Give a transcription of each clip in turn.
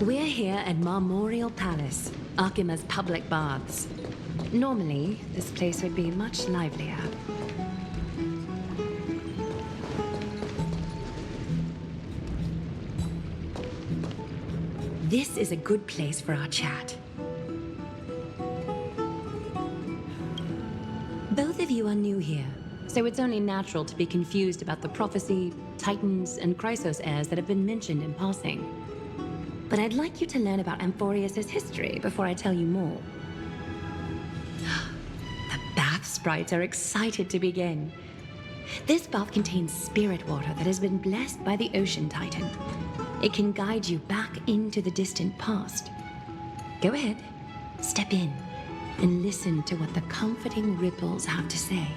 We're here at Marmoreal Palace, Akima's public baths. Normally, this place would be much livelier. This is a good place for our chat. Both of you are new here, so it's only natural to be confused about the prophecy, titans, and Chrysos heirs that have been mentioned in passing. But I'd like you to learn about Amphoreus' history before I tell you more. The bath sprites are excited to begin. This bath contains spirit water that has been blessed by the ocean titan. It can guide you back into the distant past. Go ahead, step in, and listen to what the comforting ripples have to say.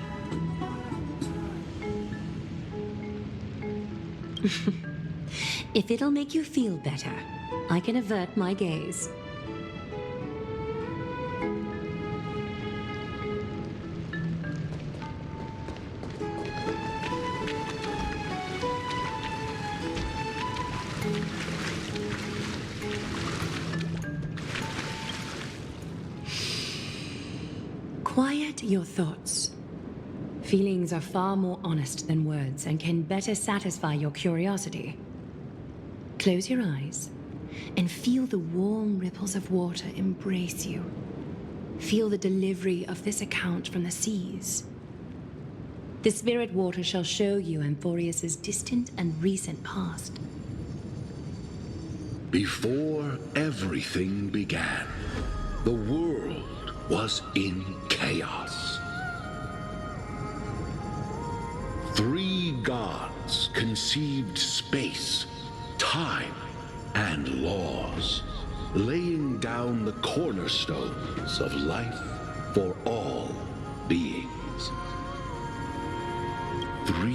If it'll make you feel better, I can avert my gaze. Quiet your thoughts. Feelings are far more honest than words and can better satisfy your curiosity. Close your eyes and feel the warm ripples of water embrace you. Feel the delivery of this account from the seas. The spirit water shall show you Amphoreus' distant and recent past. Before everything began, the world was in chaos. 3 gods conceived space, time, and laws, laying down the cornerstones of life for all beings. 3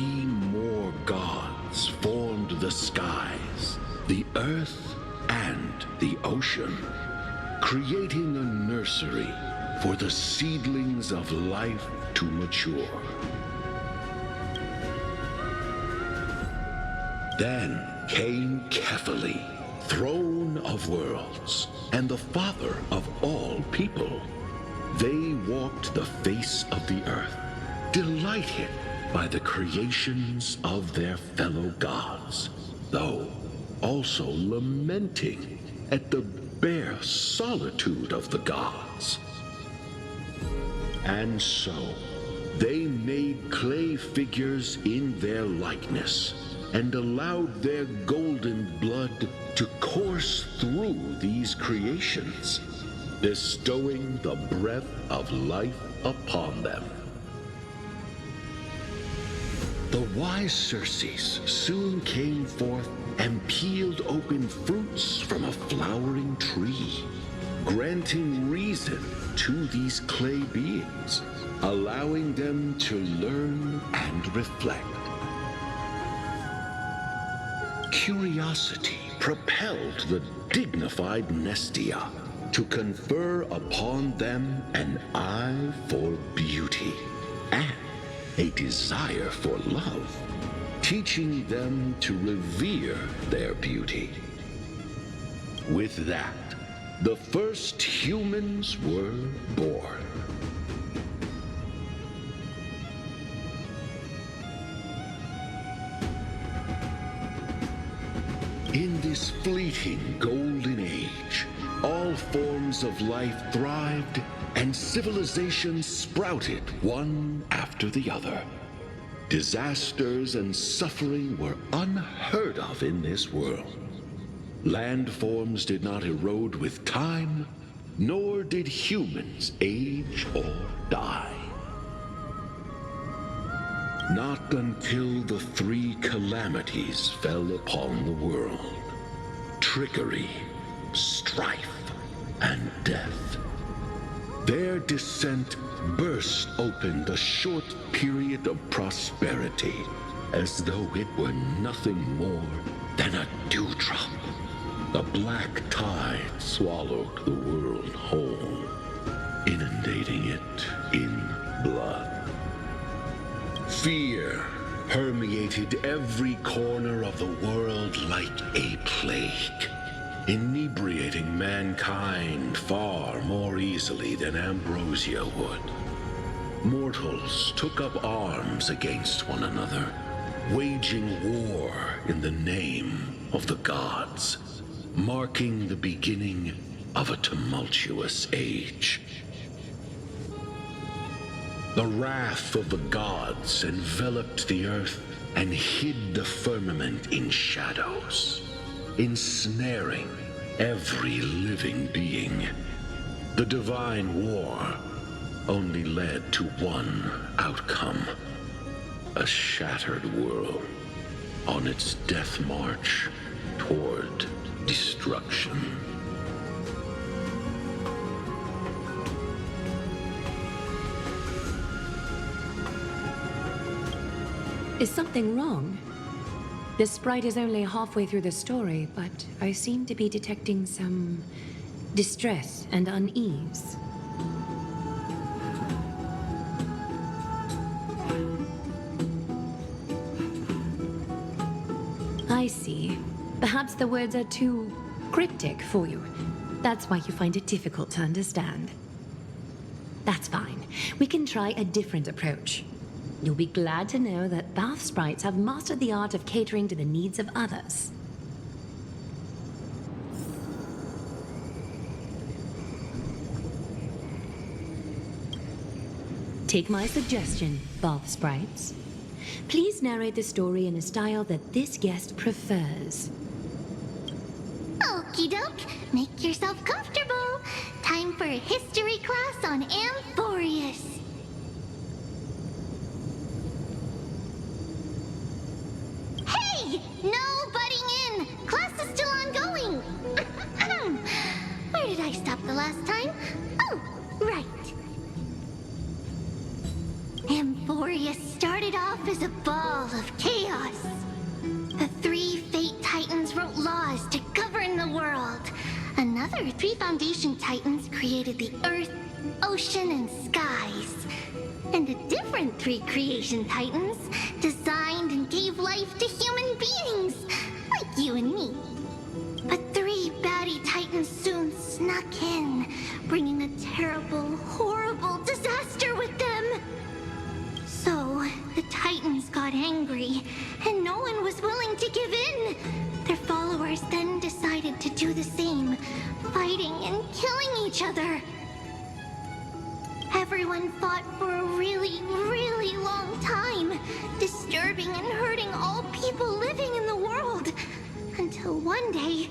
more gods formed the skies, the earth, and the ocean, creating a nursery for the seedlings of life to mature. Then came Kephili, throne of worlds, and the father of all people. They walked the face of the earth, delighted by the creations of their fellow gods, though also lamenting at the bare solitude of the gods. And so, they made clay figures in their likeness, and allowed their golden blood to course through these creations, bestowing the breath of life upon them. The wise Circes soon came forth and peeled open fruits from a flowering tree, granting reason to these clay beings, allowing them to learn and reflect. Curiosity propelled the dignified Nestia to confer upon them an eye for beauty and a desire for love, teaching them to revere their beauty. With that, the first humans were born. In this fleeting golden age, all forms of life thrived and civilizations sprouted one after the other. Disasters and suffering were unheard of in this world. Landforms did not erode with time, nor did humans age or die. Not until the 3 calamities fell upon the world: trickery, strife, and death. Their descent burst open the short period of prosperity, as though it were nothing more than a dewdrop. The black tide swallowed the world whole, inundating it in blood. Fear permeated every corner of the world like a plague, inebriating mankind far more easily than ambrosia would. Mortals took up arms against one another, waging war in the name of the gods, marking the beginning of a tumultuous age. The wrath of the gods enveloped the earth and hid the firmament in shadows, ensnaring every living being. The divine war only led to one outcome: a shattered world on its death march toward destruction. Is something wrong? The sprite is only halfway through the story, but I seem to be detecting some distress and unease. I see. Perhaps the words are too cryptic for you. That's why you find it difficult to understand. That's fine. We can try a different approach. You'll be glad to know that bath sprites have mastered the art of catering to the needs of others. Take my suggestion, bath sprites. Please narrate the story in a style that this guest prefers. Okie doke, make yourself comfortable. Time for a history class on Amphoreus. Hey! No butting in! Class is still ongoing! Where did I stop the last time? Oh, right. Amphoreus started off as a ball of chaos. The 3 Fate Titans wrote laws to govern the world. Another 3 Foundation Titans created the earth, ocean, and skies. And a different 3 Creation Titans designed and gave life to human beings, like you and me. But 3 baddie Titans soon snuck in, bringing a terrible, horrible disaster with them. So, the Titans got angry, and no one was willing to give in. Their followers then decided to do the same, fighting and killing each other. Everyone fought for a really, really long time, disturbing and hurting all people living in the world. Until one day,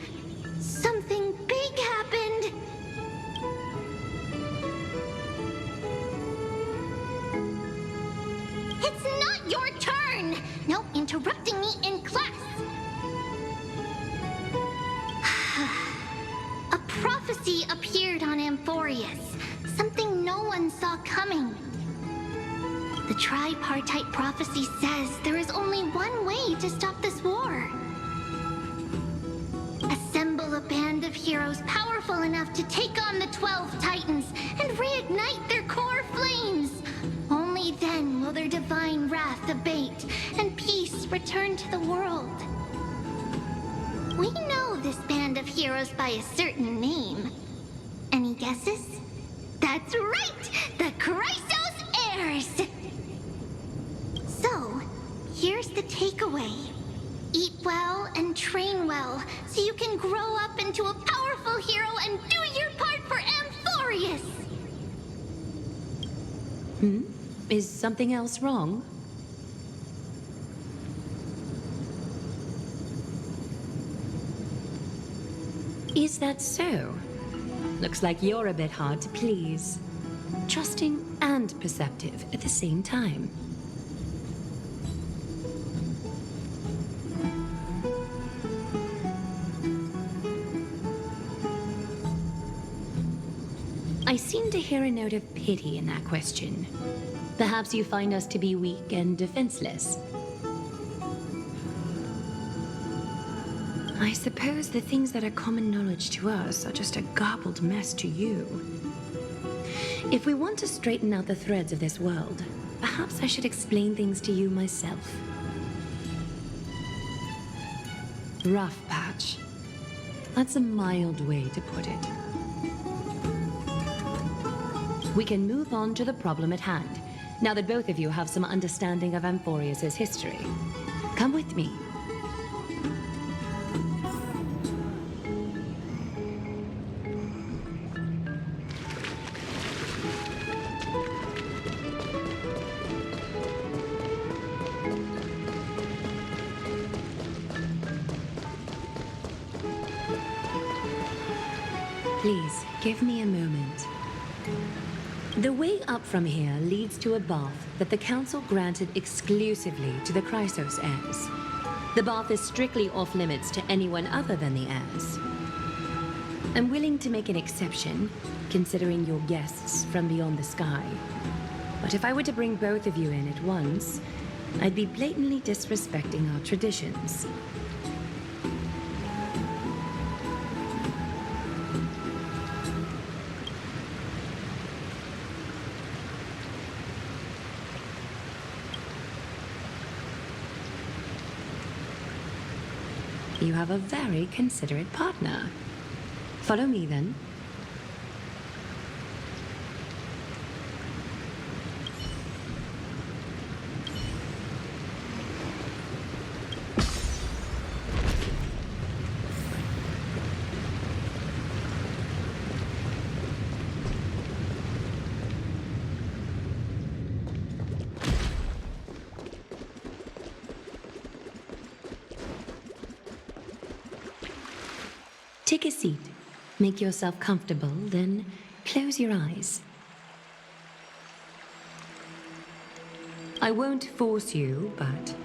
something big happened. It's not your turn! No interrupting me in class! A prophecy appeared on Amphoreus, something no one saw coming. The tripartite prophecy says there is only one way to stop this war. Assemble a band of heroes powerful enough to take on the 12 Titans and reignite their core flames. Only then will their divine wrath abate and peace return to the world. We know this band of heroes by a certain name. Any guesses? That's right! The Chrysos Heirs! So, here's the takeaway. Eat well and train well, so you can grow up into a powerful hero and do your part for Amphoreus! Is something else wrong? Is that so? Looks like you're a bit hard to please. Trusting and perceptive at the same time. I seem to hear a note of pity in that question. Perhaps you find us to be weak and defenseless. I suppose the things that are common knowledge to us are just a garbled mess to you. If we want to straighten out the threads of this world, perhaps I should explain things to you myself. Rough patch. That's a mild way to put it. We can move on to the problem at hand, now that both of you have some understanding of Amphoreus' history. Come with me. Please, give me a moment. The way up from here leads to a bath that the Council granted exclusively to the Chrysos heirs. The bath is strictly off-limits to anyone other than the heirs. I'm willing to make an exception, considering you're guests from beyond the sky. But if I were to bring both of you in at once, I'd be blatantly disrespecting our traditions. You have a very considerate partner. Follow me, then. Take a seat. Make yourself comfortable, then close your eyes. I won't force you, but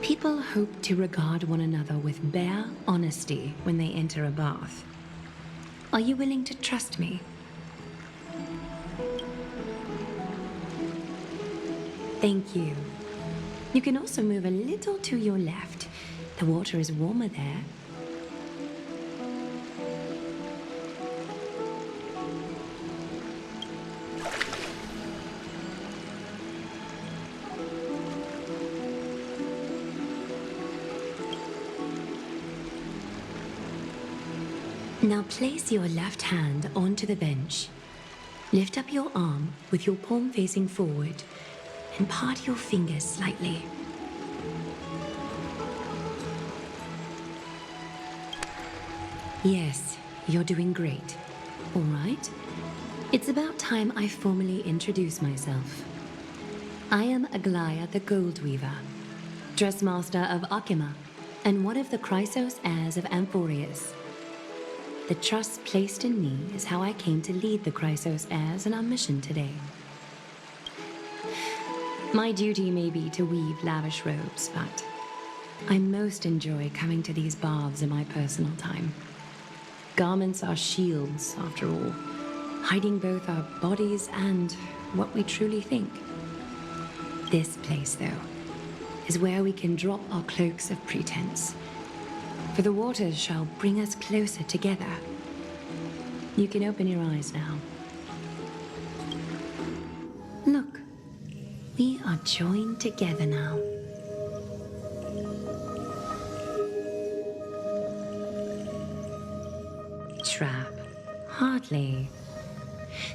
people hope to regard one another with bare honesty when they enter a bath. Are you willing to trust me? Thank you. You can also move a little to your left. The water is warmer there. Now place your left hand onto the bench. Lift up your arm with your palm facing forward and part your fingers slightly. Yes, you're doing great. All right. It's about time I formally introduce myself. I am Aglaea the Gold Weaver, Dressmaster of Akima, and one of the Chrysos heirs of Amphoreus. The trust placed in me is how I came to lead the Chrysos heirs in our mission today. My duty may be to weave lavish robes, but I most enjoy coming to these baths in my personal time. Garments are shields, after all, hiding both our bodies and what we truly think. This place, though, is where we can drop our cloaks of pretense. For the waters shall bring us closer together. You can open your eyes now. Look, we are joined together now. Trap? Hardly.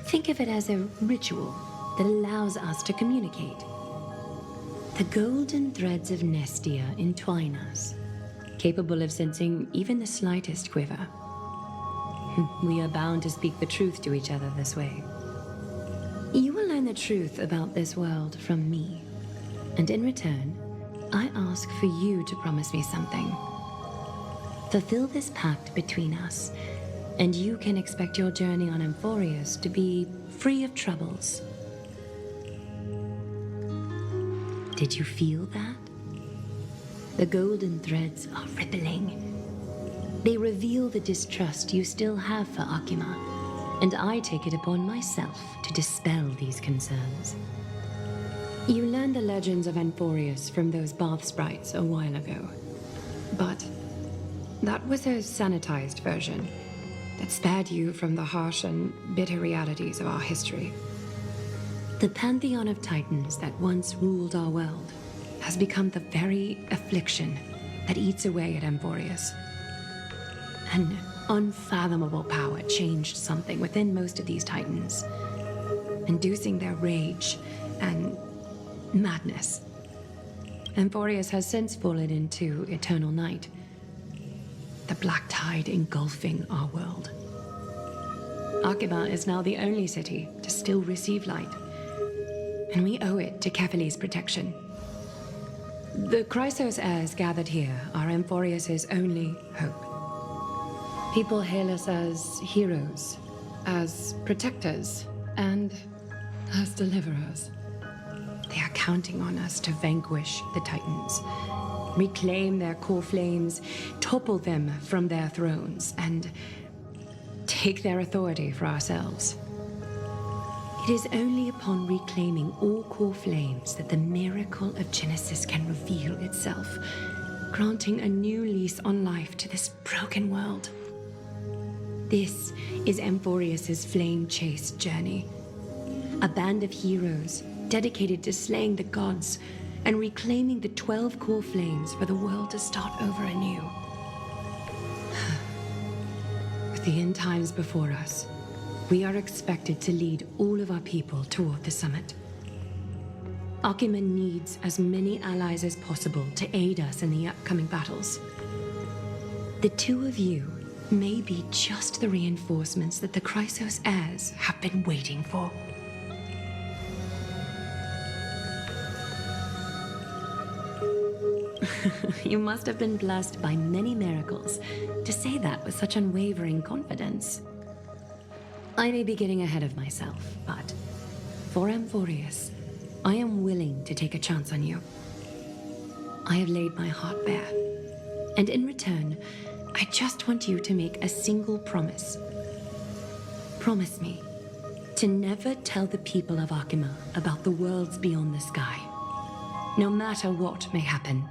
Think of it as a ritual that allows us to communicate. The golden threads of Nestia entwine us, capable of sensing even the slightest quiver. We are bound to speak the truth to each other this way. You will learn the truth about this world from me, and in return, I ask for you to promise me something. Fulfill this pact between us, and you can expect your journey on Amphoreus to be free of troubles. Did you feel that? The golden threads are rippling. They reveal the distrust you still have for Akima, and I take it upon myself to dispel these concerns. You learned the legends of Amphoreus from those bath sprites a while ago, but that was a sanitized version that spared you from the harsh and bitter realities of our history. The pantheon of titans that once ruled our world has become the very affliction that eats away at Amphoreus. An unfathomable power changed something within most of these titans, inducing their rage and madness. Amphoreus has since fallen into eternal night, the black tide engulfing our world. Arkhima is now the only city to still receive light, and we owe it to Kefali's protection. The Chrysos heirs gathered here are Amphoreus' only hope. People hail us as heroes, as protectors, and as deliverers. They are counting on us to vanquish the Titans, reclaim their core flames, topple them from their thrones, and take their authority for ourselves. It is only upon reclaiming all core flames that the miracle of Genesis can reveal itself, granting a new lease on life to this broken world. This is Amphoreus' flame chase journey. A band of heroes dedicated to slaying the gods and reclaiming the 12 core flames for the world to start over anew. With the end times before us, we are expected to lead all of our people toward the summit. Arkhima needs as many allies as possible to aid us in the upcoming battles. The two of you may be just the reinforcements that the Chrysos heirs have been waiting for. You must have been blessed by many miracles to say that with such unwavering confidence. I may be getting ahead of myself, but for Amphoreus, I am willing to take a chance on you. I have laid my heart bare, and in return, I just want you to make a single promise. Promise me to never tell the people of Arkhima about the worlds beyond the sky, no matter what may happen.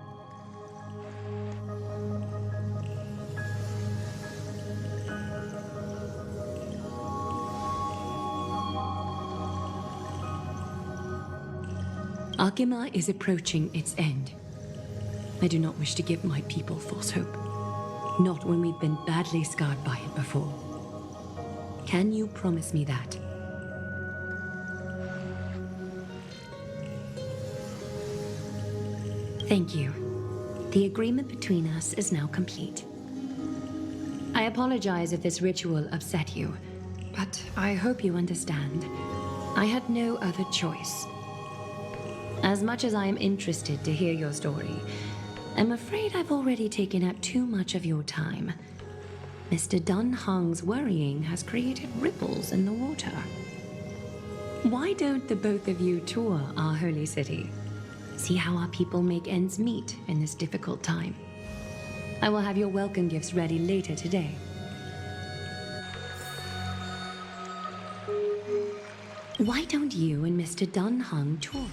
Arkhima is approaching its end. I do not wish to give my people false hope. Not when we've been badly scarred by it before. Can you promise me that? Thank you. The agreement between us is now complete. I apologize if this ritual upset you, but I hope you understand. I had no other choice. As much as I am interested to hear your story, I'm afraid I've already taken up too much of your time. Mr. Dunhung's worrying has created ripples in the water. Why don't the both of you tour our holy city? See how our people make ends meet in this difficult time. I will have your welcome gifts ready later today. Why don't you and Mr. Dunhung tour?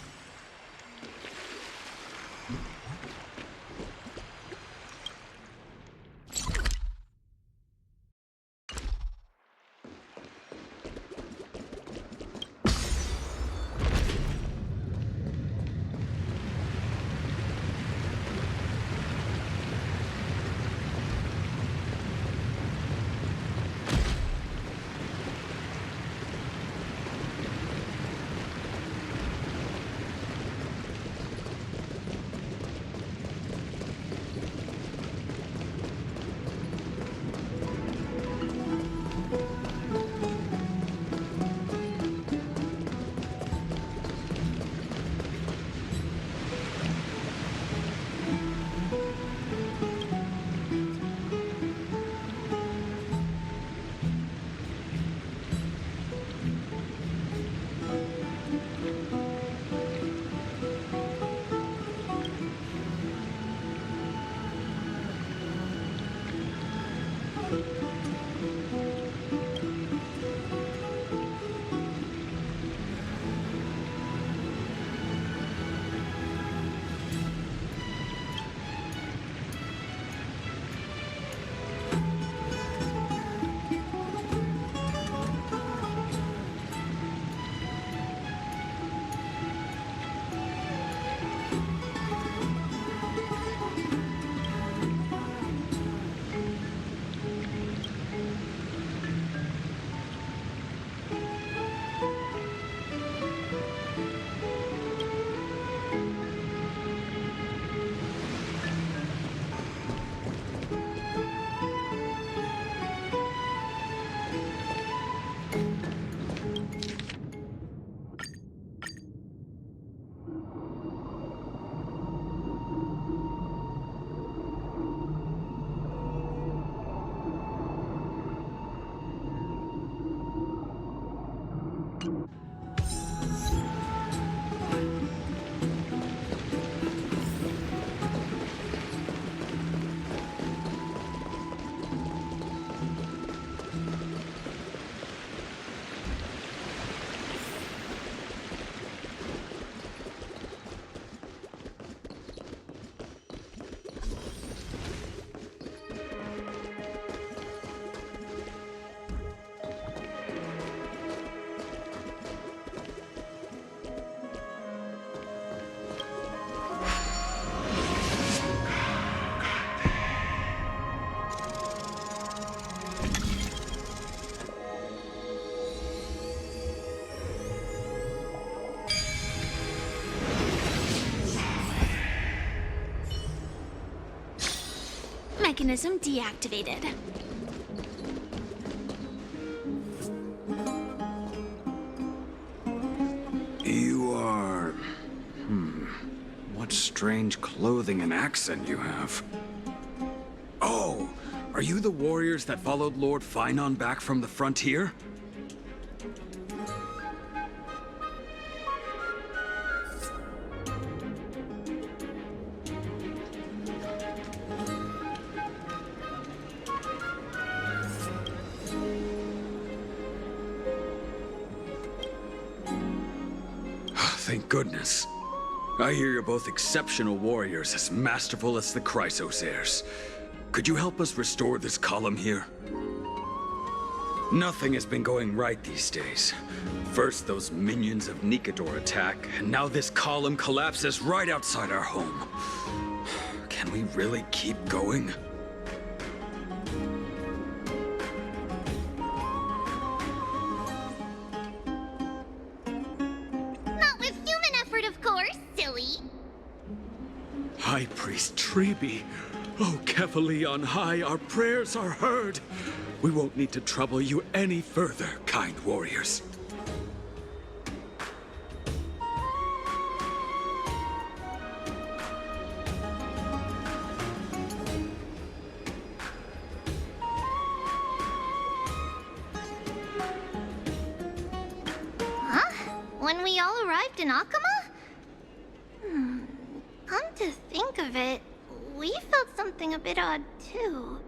mechanism deactivated. You are... What strange clothing and accent you have. Oh, are you the warriors that followed Lord Phainon back from the frontier? Thank goodness. I hear you're both exceptional warriors, as masterful as the Chrysos heirs. Could you help us restore this column here? Nothing has been going right these days. First those minions of Nikador attack, and now this column collapses right outside our home. Can we really keep going? Not with human effort, of course, silly. High Priest Tribbie, oh, Kefali on high, our prayers are heard. We won't need to trouble you any further, kind warriors. Huh? When we all arrived in Akama? Come to think of it, we felt something a bit odd too.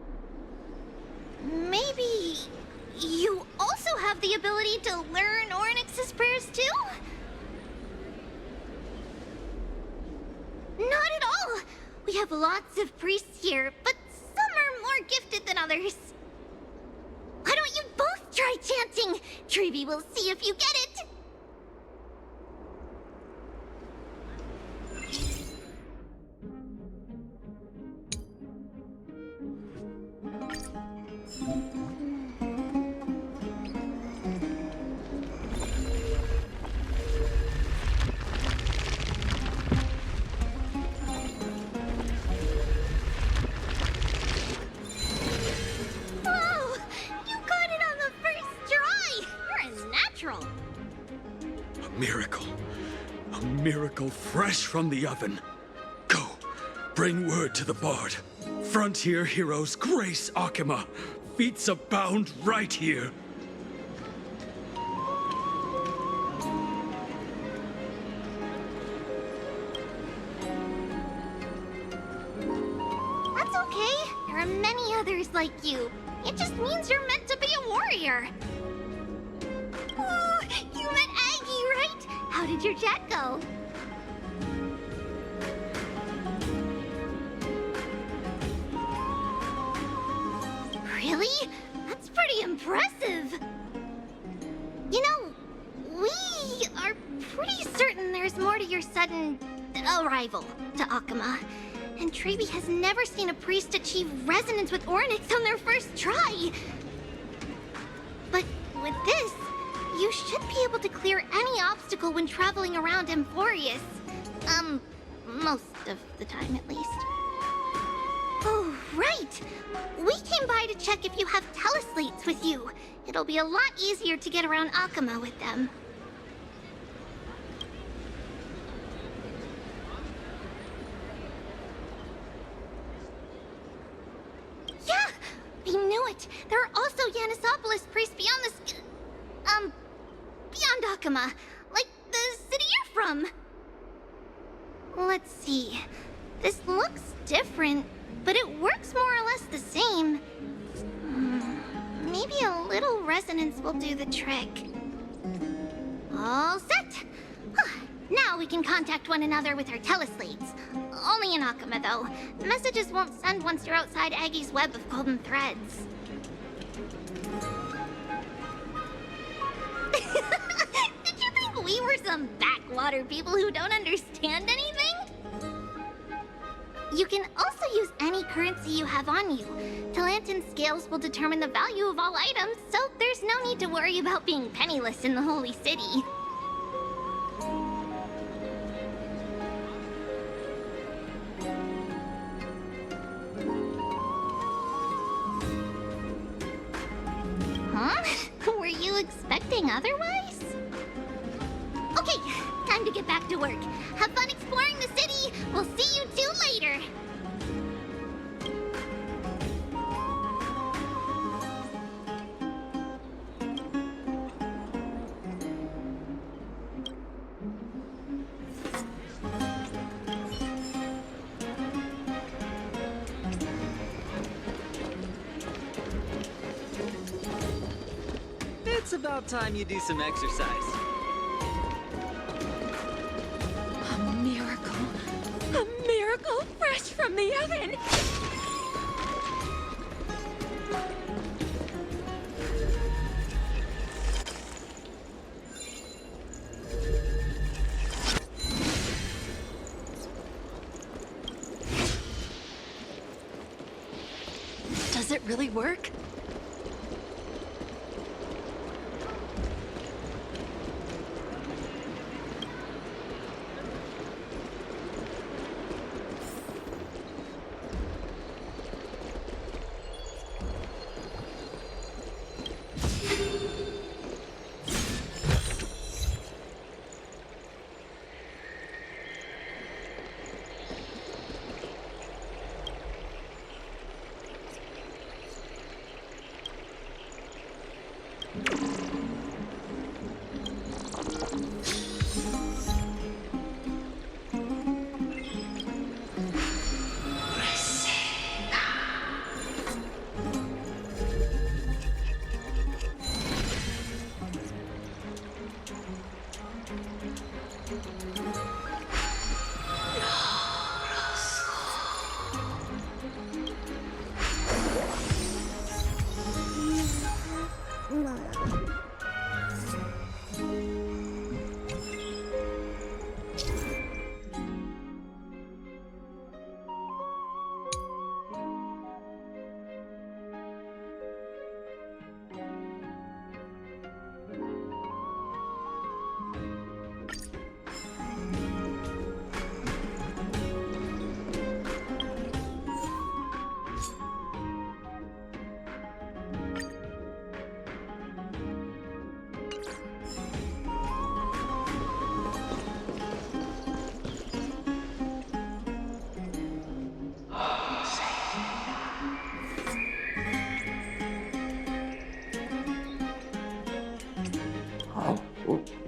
Maybe you also have the ability to learn Ornyx's prayers too? Not at all! We have lots of priests here, but some are more gifted than others. Why don't you both try chanting? Tribbie will see if you get it. Whoa! You got it on the first try! You're a natural. A miracle. A miracle fresh from the oven. Go, bring word to the Bard. Frontier heroes grace Akama. Feats abound right here. That's okay. There are many others like you. It just means you're meant to be a warrior. Oh, you met Aggie, right? How did your chat go? Really? That's pretty impressive. You know, we are pretty certain there's more to your sudden arrival to Akama. And Tribbie has never seen a priest achieve resonance with Ornyx on their first try. But with this, you should be able to clear any obstacle when traveling around Amphoreus. Most of the time at least. Oh, right! We came by to check if you have teleslates with you. It'll be a lot easier to get around Akama with them. Yeah! We knew it! There are also Yanisopolis priests beyond the beyond Akama. Like the city you're from. Let's see. This looks different, but it works more or less the same. Maybe a little resonance will do the trick. All set! Now we can contact one another with our teleslates. Only in Akama, though. Messages won't send once you're outside Aggie's web of golden threads. Did you think we were some backwater people who don't understand anything? You can also use any currency you have on you. Talantan scales will determine the value of all items, so there's no need to worry about being penniless in the Holy City. Were you expecting otherwise? Okay, time to get back to work. Have fun exploring the city. We'll see you two later. It's about time you do some exercise. A miracle! A miracle fresh from the oven! Does it really work?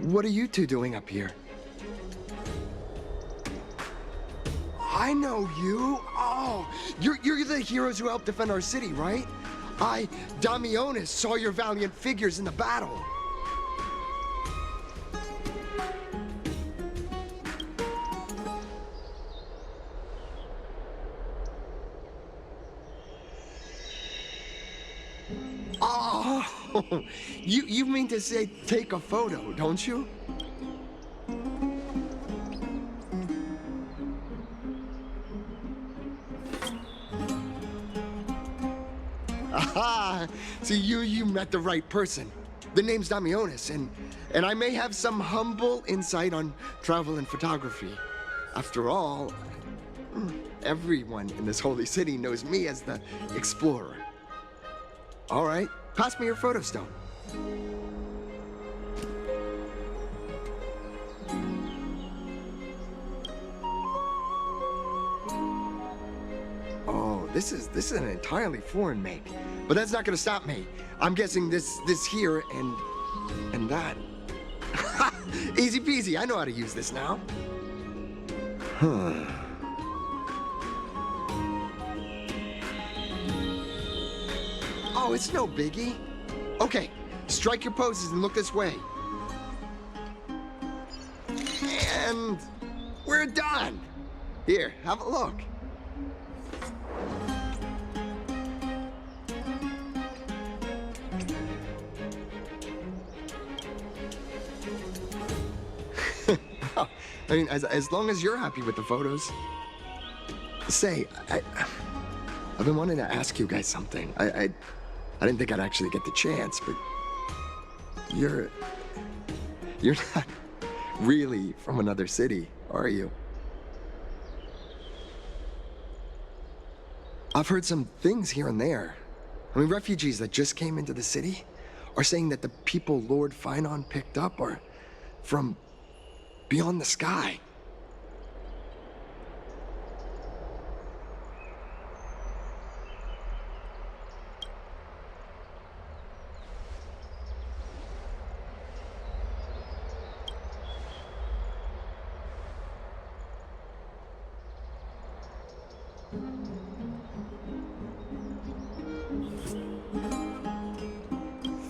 What are you two doing up here? I know you. Oh, you're the heroes who helped defend our city, right? Damionis, saw your valiant figures in the battle. Oh, you mean to say take a photo, don't you? Aha! See, you met the right person. The name's Damionis, and I may have some humble insight on travel and photography. After all, everyone in this holy city knows me as the explorer. All right, pass me your photo stone. Oh, this is an entirely foreign make, but that's not gonna stop me. I'm guessing this here and that. Easy peasy. I know how to use this now. Huh. Oh, it's no biggie. Okay, strike your poses and look this way. And we're done. Here, have a look. I mean, as long as you're happy with the photos. Say, I've been wanting to ask you guys something. I didn't think I'd actually get the chance, but you're not really from another city, are you? I've heard some things here and there. I mean, refugees that just came into the city are saying that the people Lord Phainon picked up are from beyond the sky.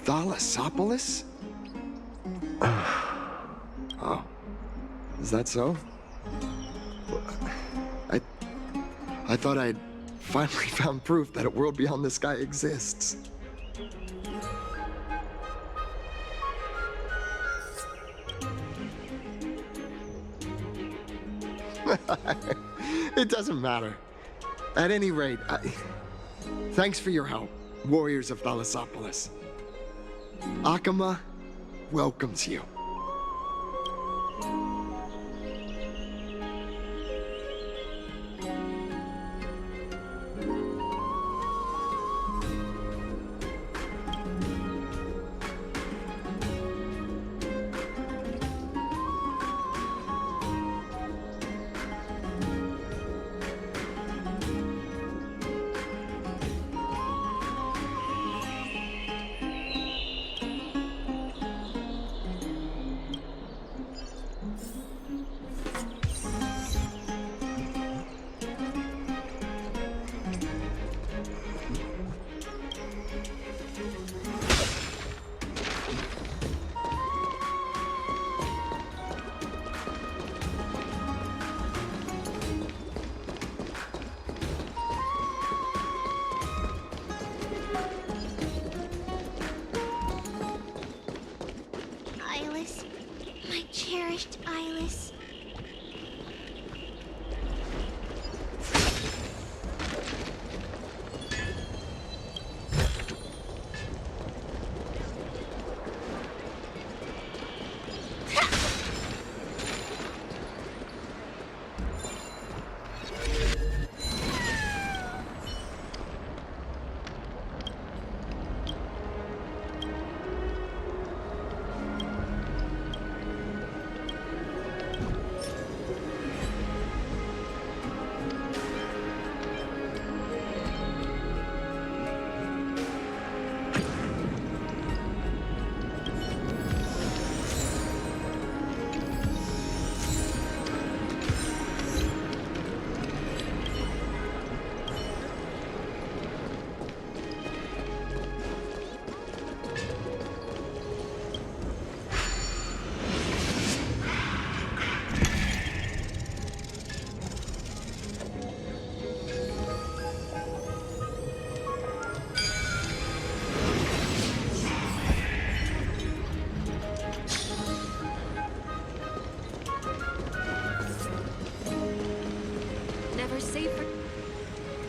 Thalassopoulos? Oh, is that so? I thought I'd finally found proof that a world beyond the sky exists. It doesn't matter. At any rate, thanks for your help, warriors of Thalassopoulos. Akama welcomes you. My cherished Eyeless.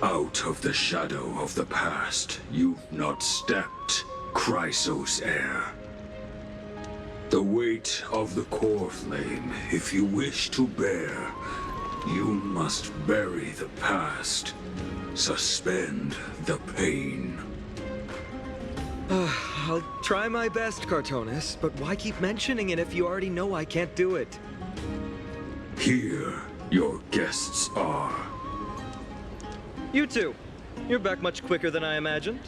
Out of the shadow of the past, you've not stepped, Chrysos heir. The weight of the core flame, if you wish to bear, you must bury the past, suspend the pain. I'll try my best, Cartonis, but why keep mentioning it if you already know I can't do it? Here, your guests are. You two. You're back much quicker than I imagined.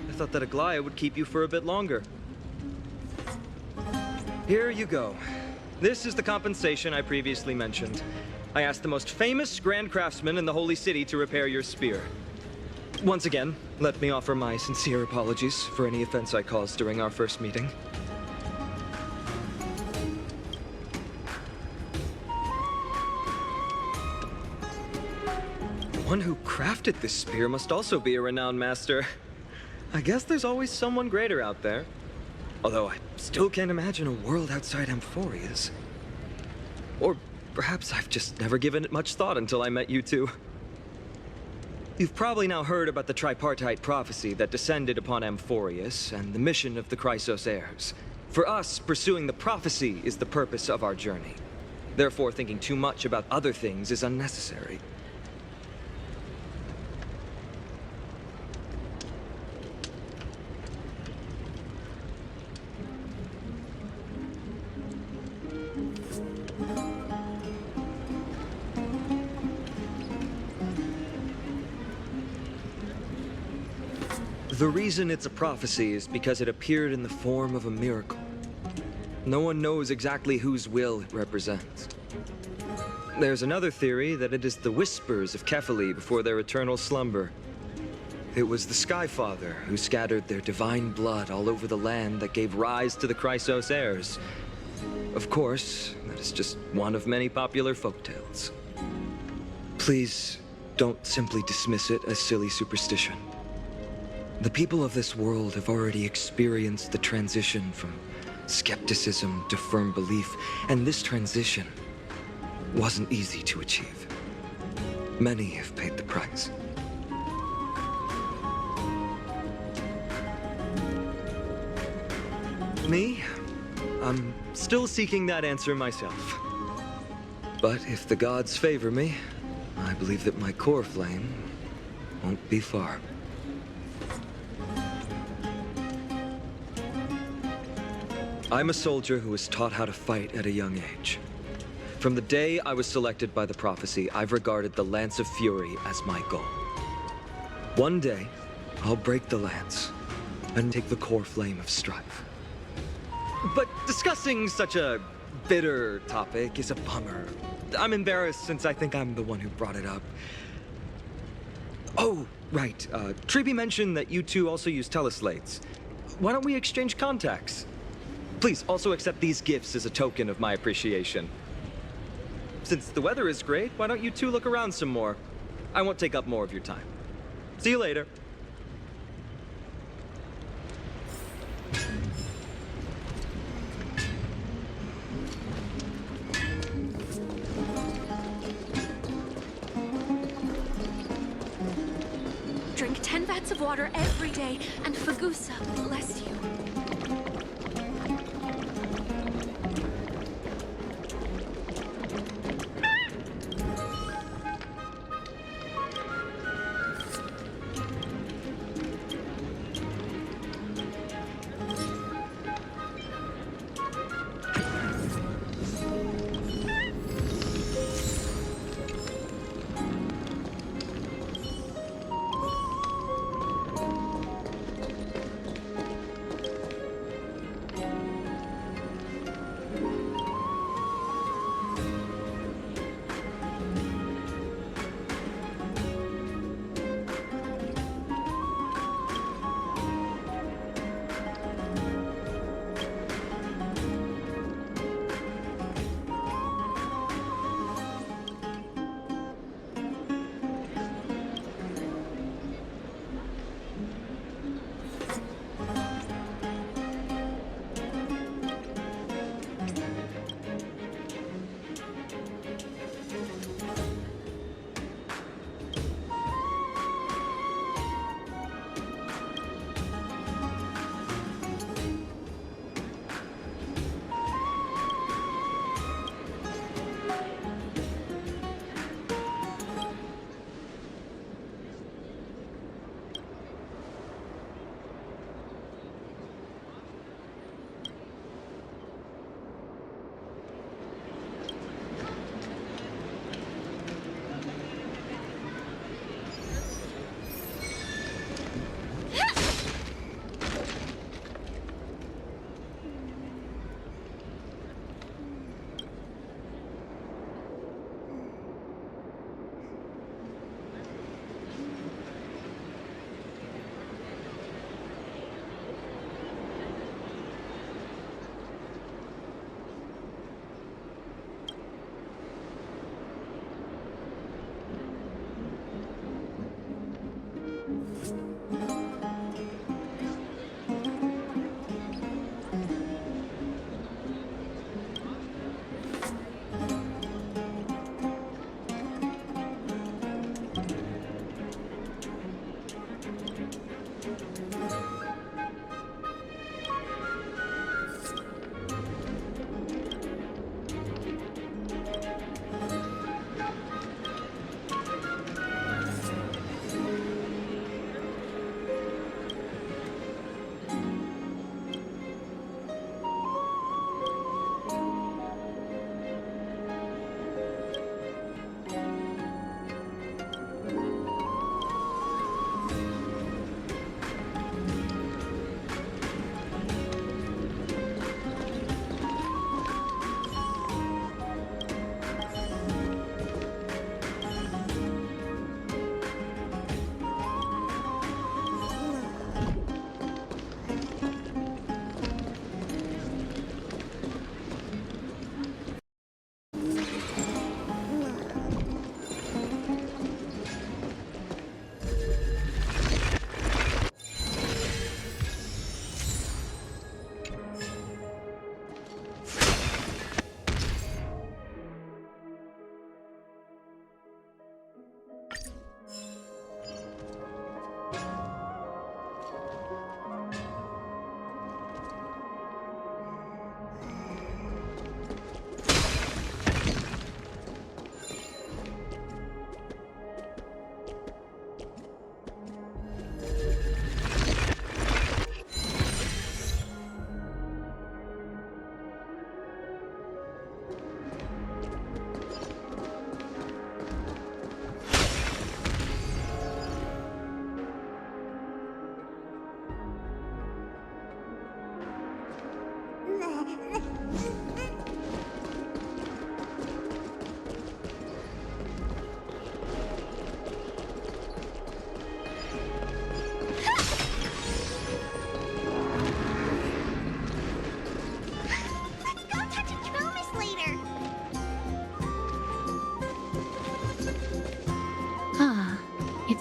I thought that Aglaea would keep you for a bit longer. Here you go. This is the compensation I previously mentioned. I asked the most famous Grand Craftsman in the Holy City to repair your spear. Once again, let me offer my sincere apologies for any offense I caused during our first meeting. The one who crafted this spear must also be a renowned master. I guess there's always someone greater out there. Although I still can't imagine a world outside Amphoreus. Or perhaps I've just never given it much thought until I met you two. You've probably now heard about the tripartite prophecy that descended upon Amphoreus and the mission of the Chrysos heirs. For us, pursuing the prophecy is the purpose of our journey. Therefore, thinking too much about other things is unnecessary. The reason it's a prophecy is because it appeared in the form of a miracle. No one knows exactly whose will it represents. There's another theory that it is the whispers of Kefali before their eternal slumber. It was the Skyfather who scattered their divine blood all over the land that gave rise to the Chrysos heirs. Of course, that is just one of many popular folktales. Please, don't simply dismiss it as silly superstition. The people of this world have already experienced the transition from skepticism to firm belief, and this transition wasn't easy to achieve. Many have paid the price. Me? I'm still seeking that answer myself. But if the gods favor me, I believe that my core flame won't be far. I'm a soldier who was taught how to fight at a young age. From the day I was selected by the prophecy, I've regarded the Lance of Fury as my goal. One day, I'll break the lance and take the core flame of strife. But discussing such a bitter topic is a bummer. I'm embarrassed since I think I'm the one who brought it up. Oh, right. Tribbie mentioned that you two also use teleslates. Why don't we exchange contacts? Please also accept these gifts as a token of my appreciation. Since the weather is great, why don't you two look around some more? I won't take up more of your time. See you later. Drink 10 vats of water every day, and Fagusa bless you.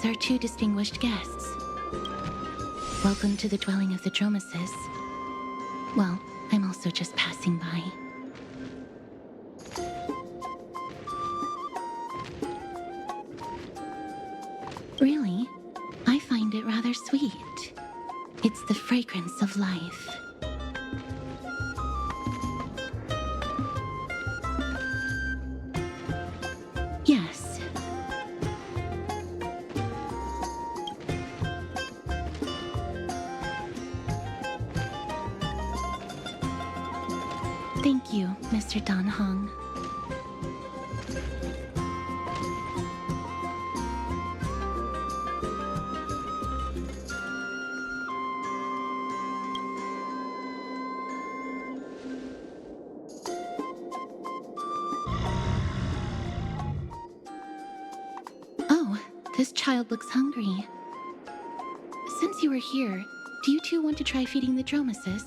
our two distinguished guests. Welcome to the dwelling of the Dromases. Well, I'm also just passing by. Really, I find it rather sweet. It's the fragrance of life. Yes. Thank you, Mr. Dan Hong. Oh, this child looks hungry. Since you were here, do you two want to try feeding the Dromases?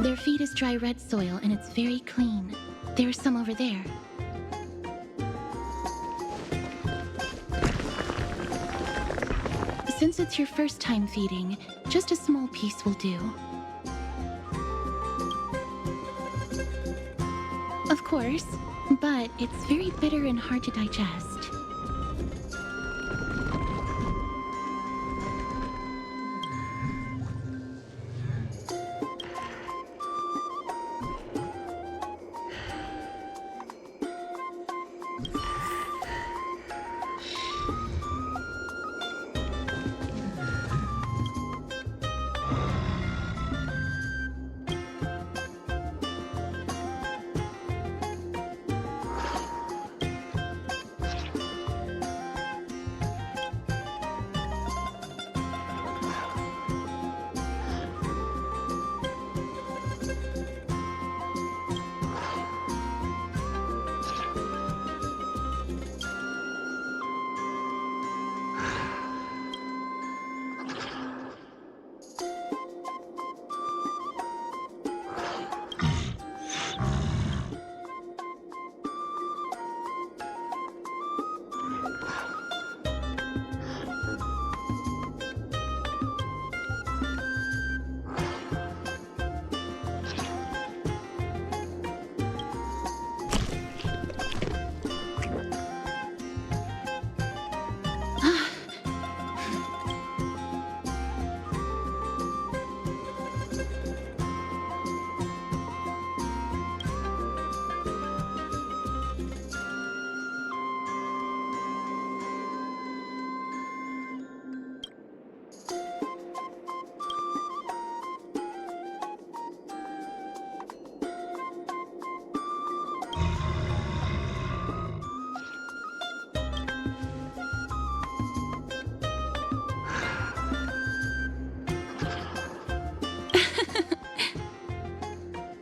Their feed is dry red soil and it's very clean. There are some over there. Since it's your first time feeding, just a small piece will do. Of course, but it's very bitter and hard to digest.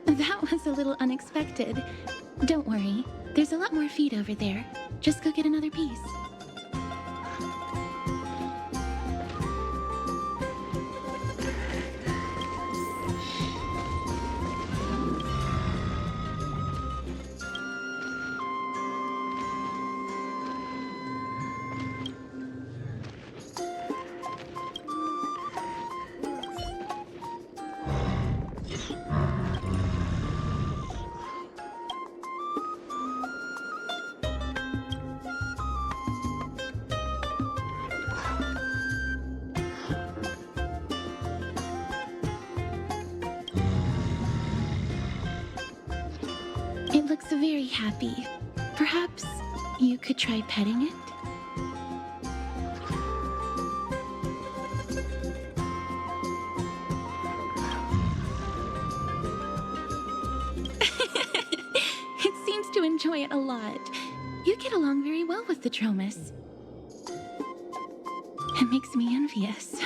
That was a little unexpected. Don't worry, there's a lot more feed over there. Just go get another piece. It looks very happy. Perhaps you could try petting it? It seems to enjoy it a lot. You get along very well with the Dromas. It makes me envious.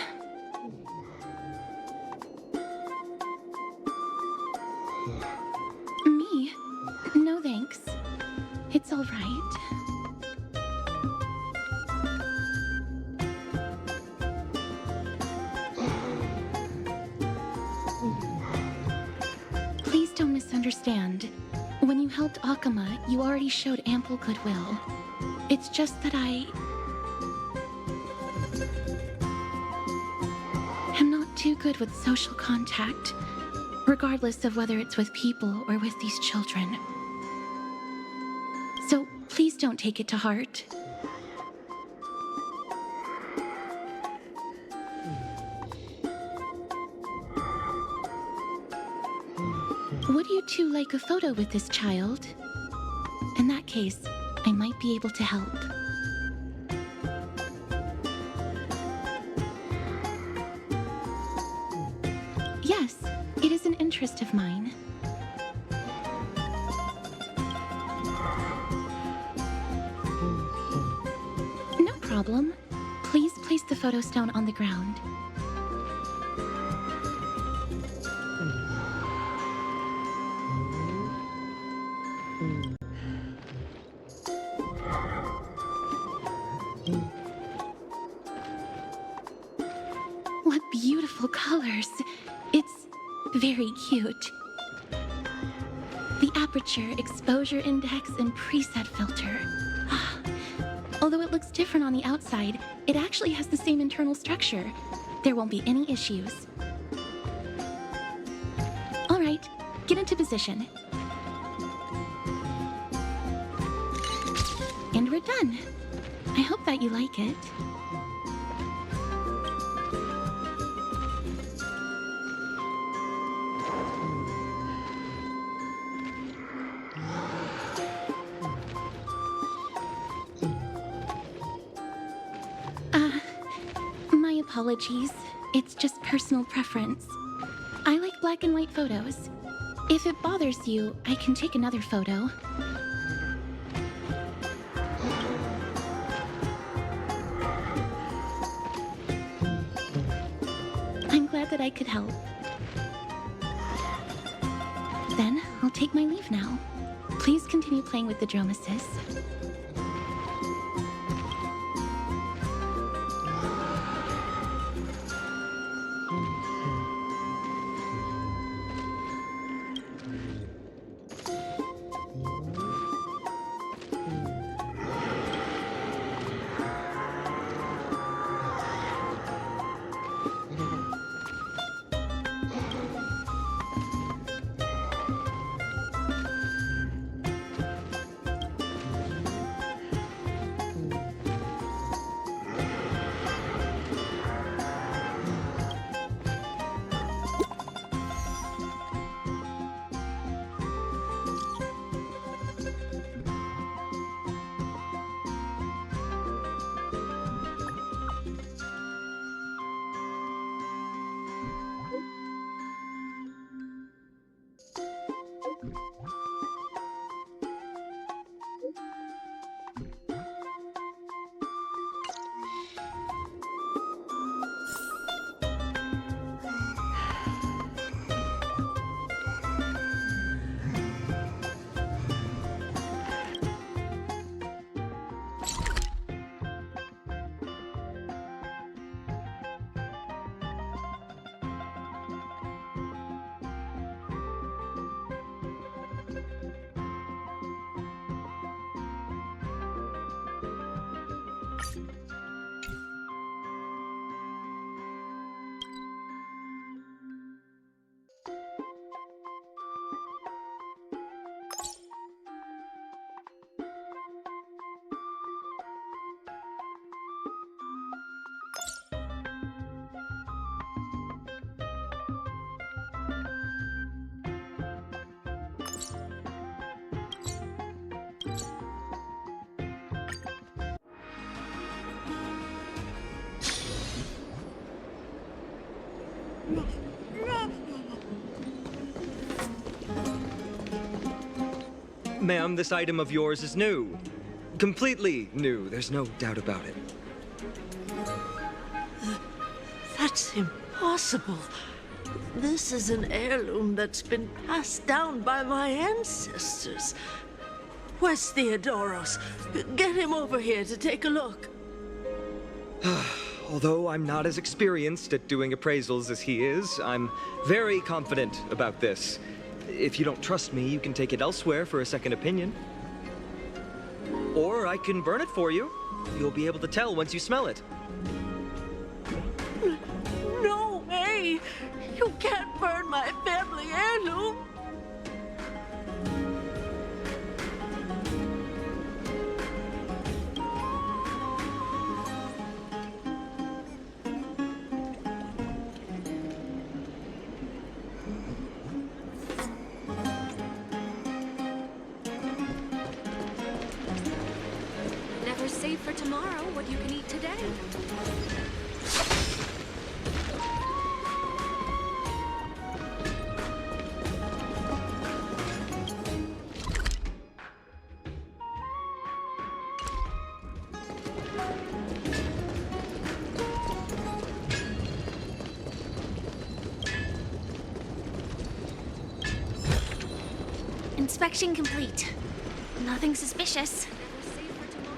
Me? No thanks. It's all right. Please don't misunderstand. When you helped Akama, you already showed ample goodwill. It's just that I'm not too good with social contact, regardless of whether it's with people or with these children. So please don't take it to heart. Would you two like a photo with this child? In that case, I might be able to help. Yes, it is an interest of mine. No problem. Please place the photo stone on the ground. What beautiful colors. It's very cute. The aperture, exposure index, and preset filter. Although it looks different on the outside, it actually has the same internal structure. There won't be any issues. All right, get into position. And we're done. I hope that you like it. My apologies. It's just personal preference. I like black and white photos. If it bothers you, I can take another photo. I'm glad that I could help. Then, I'll take my leave now. Please continue playing with the Dromases. Ma'am, this item of yours is new. Completely new, there's no doubt about it. That's impossible. This is an heirloom that's been passed down by my ancestors. Where's Theodoros? Get him over here to take a look. Although I'm not as experienced at doing appraisals as he is, I'm very confident about this. If you don't trust me, you can take it elsewhere for a second opinion. Or I can burn it for you. You'll be able to tell once you smell it. No way! You can't burn my family heirloom! Never save for tomorrow what you can eat today. Inspection complete. Nothing suspicious. Never save for tomorrow.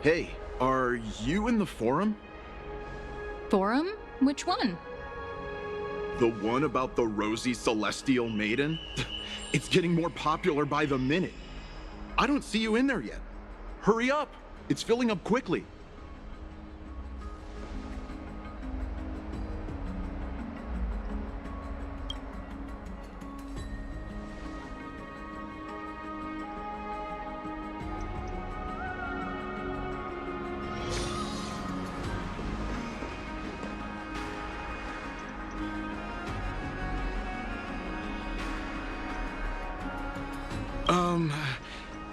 Hey, are you in the forum? Forum? Which one? The one about the rosy celestial maiden? It's getting more popular by the minute. I don't see you in there yet. Hurry up! It's filling up quickly.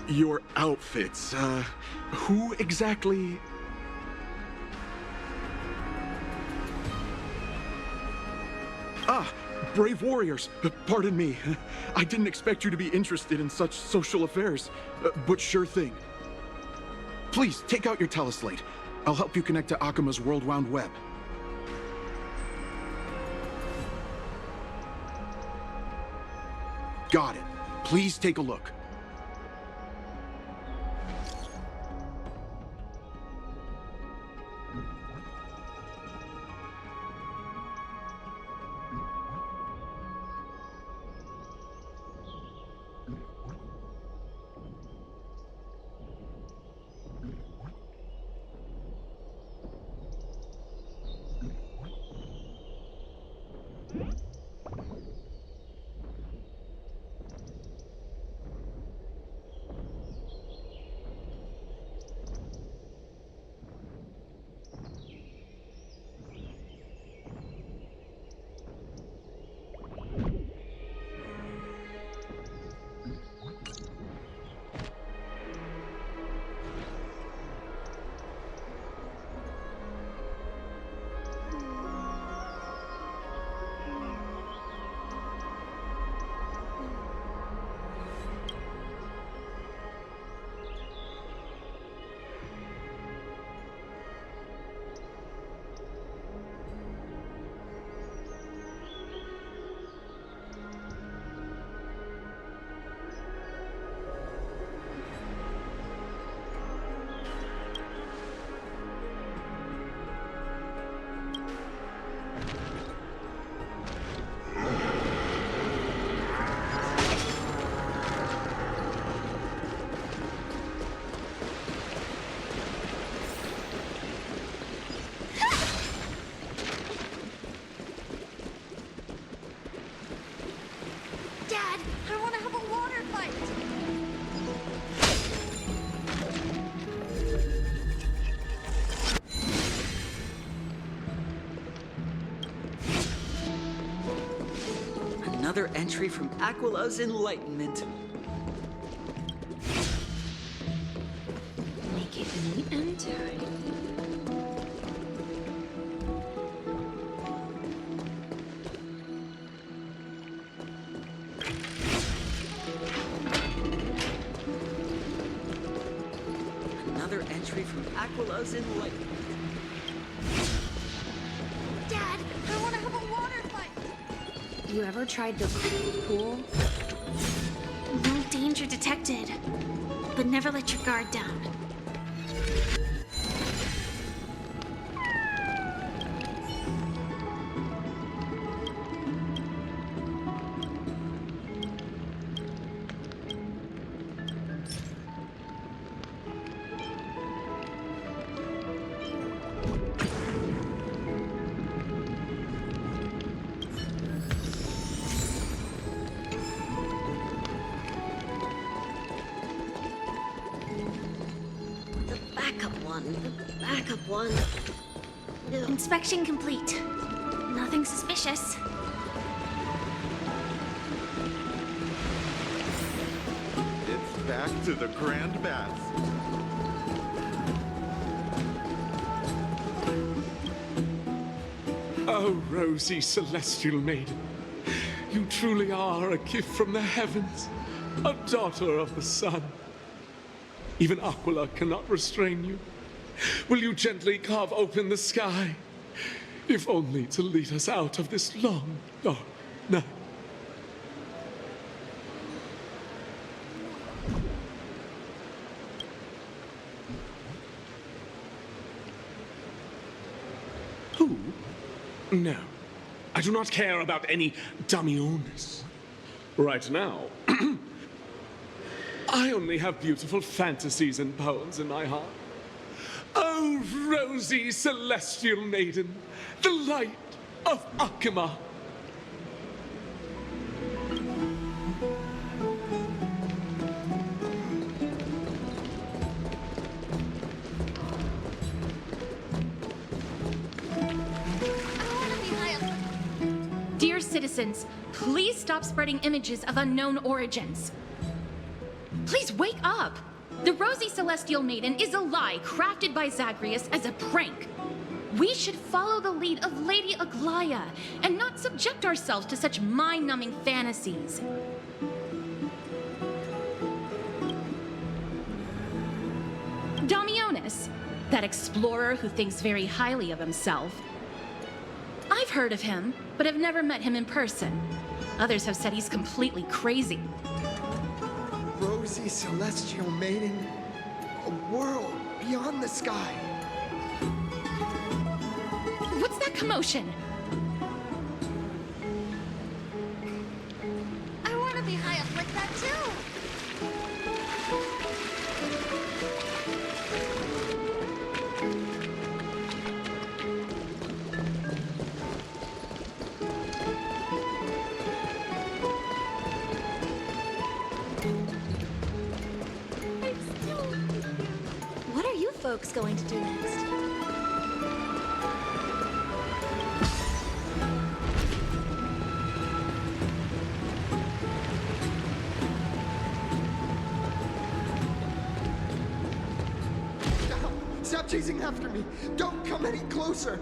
Your outfits, who exactly? Ah, brave warriors, pardon me. I didn't expect you to be interested in such social affairs, but sure thing. Please, take out your teleslate. I'll help you connect to Akuma's world-wound web. Got it. Please take a look. Another entry from Aquila's Enlightenment. Make it neat and tidy. Another entry from Aquila's Enlightenment. Dad, I want to have a water fight. You ever tried the pool? No danger detected. But never let your guard down. Backup one. Inspection complete. Nothing suspicious. It's back to the Grand Baths. Oh, rosy celestial maiden, you truly are a gift from the heavens, a daughter of the sun. Even Aquila cannot restrain you. Will you gently carve open the sky, if only to lead us out of this long, dark night? Who? No, I do not care about any Damionis. Right now, I only have beautiful fantasies and poems in my heart. Oh, rosy celestial maiden, the light of Akima. Dear citizens, please stop spreading images of unknown origins. Please wake up! The Rosy Celestial Maiden is a lie crafted by Zagreus as a prank. We should follow the lead of Lady Aglaea and not subject ourselves to such mind-numbing fantasies. Damionis, that explorer who thinks very highly of himself. I've heard of him, but have never met him in person. Others have said he's completely crazy. Rosy celestial maiden, a world beyond the sky. What's that commotion? I want to be high up like that too. What are you folks going to do next? Stop chasing after me! Don't come any closer!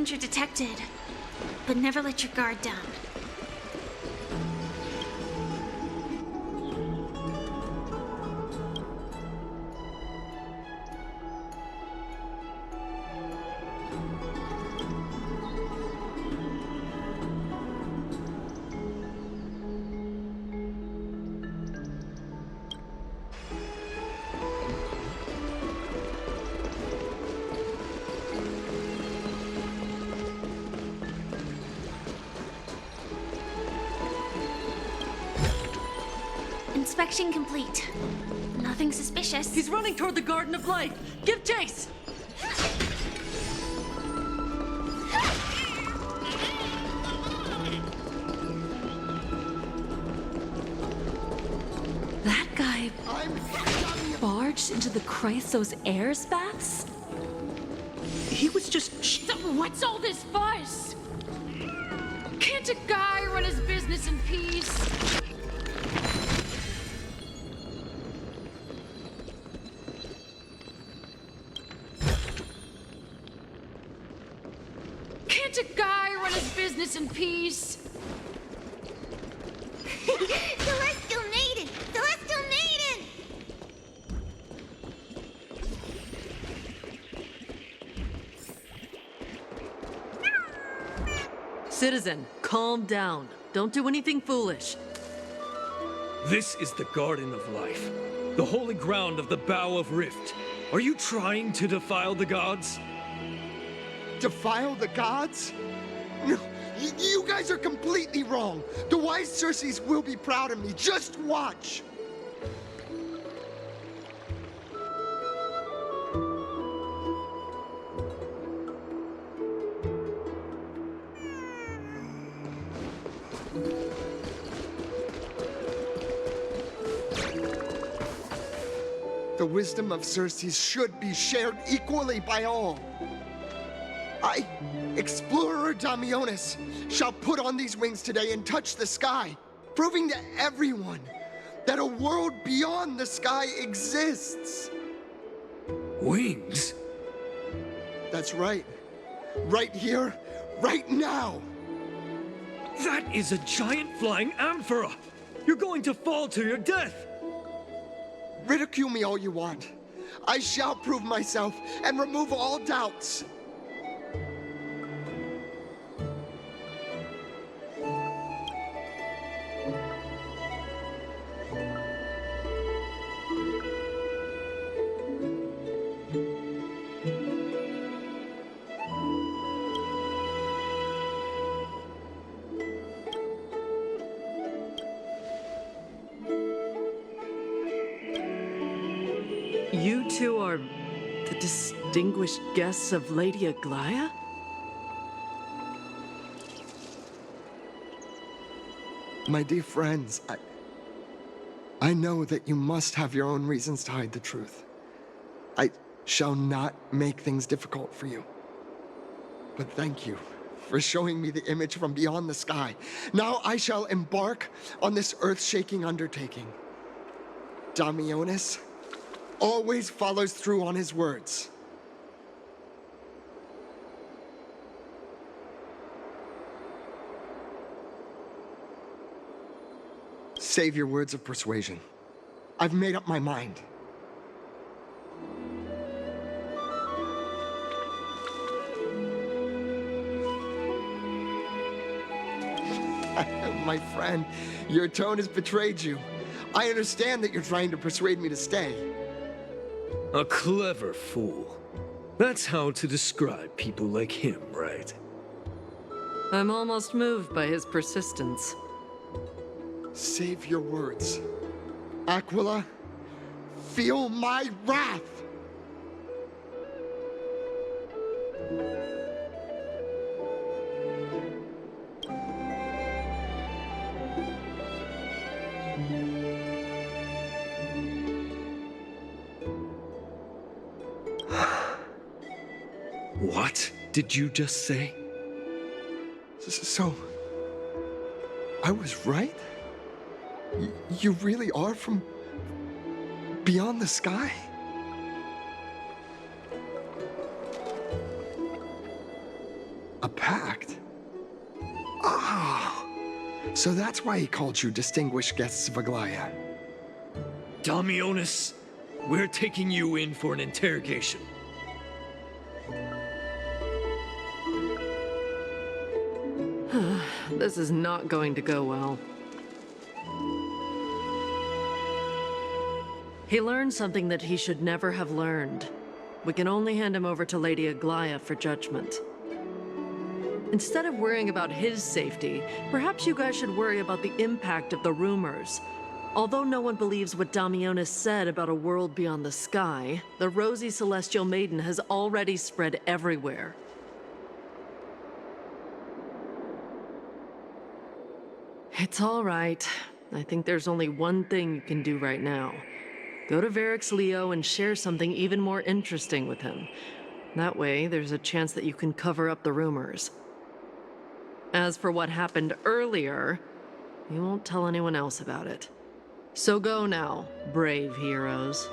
danger detected, but never let your guard down. Inspection complete. Nothing suspicious. He's running toward the Garden of Life. Give chase! That guy barged into the Chrysos Airs baths? He was just... So what's all this fuss? Can't a guy run his business in peace? Can't a guy run his business in peace? Celestial Maiden! Celestial Maiden! Citizen, calm down. Don't do anything foolish. This is the Garden of Life, the holy ground of the Bow of Rift. Are you trying to defile the gods? Defile the gods? No, you guys are completely wrong. The wise Circes will be proud of me. Just watch. The wisdom of Circes should be shared equally by all. I, Explorer Damionis, shall put on these wings today and touch the sky, proving to everyone that a world beyond the sky exists. Wings? That's right. Right here, right now. That is a giant flying amphora! You're going to fall to your death! Ridicule me all you want. I shall prove myself and remove all doubts. You two are the distinguished guests of Lady Aglaea? My dear friends, I know that you must have your own reasons to hide the truth. I shall not make things difficult for you. But thank you for showing me the image from beyond the sky. Now I shall embark on this earth-shaking undertaking. Damionis always follows through on his words. Save your words of persuasion. I've made up my mind. My friend, your tone has betrayed you. I understand that you're trying to persuade me to stay. A clever fool. That's how to describe people like him, right? I'm almost moved by his persistence. Save your words. Aquila, feel my wrath! What did you just say? So, I was right? You really are from beyond the sky? pact? Ah, so that's why he called you distinguished guests of Aglaea. Damionis, we're taking you in for an interrogation. This is not going to go well. He learned something that he should never have learned. We can only hand him over to Lady Aglaea for judgment. Instead of worrying about his safety, perhaps you guys should worry about the impact of the rumors. Although no one believes what Damionis said about a world beyond the sky, the rosy celestial maiden has already spread everywhere. It's all right. I think there's only one thing you can do right now. Go to Varric's Leo and share something even more interesting with him. That way, there's a chance that you can cover up the rumors. As for what happened earlier, you won't tell anyone else about it. So go now, brave heroes.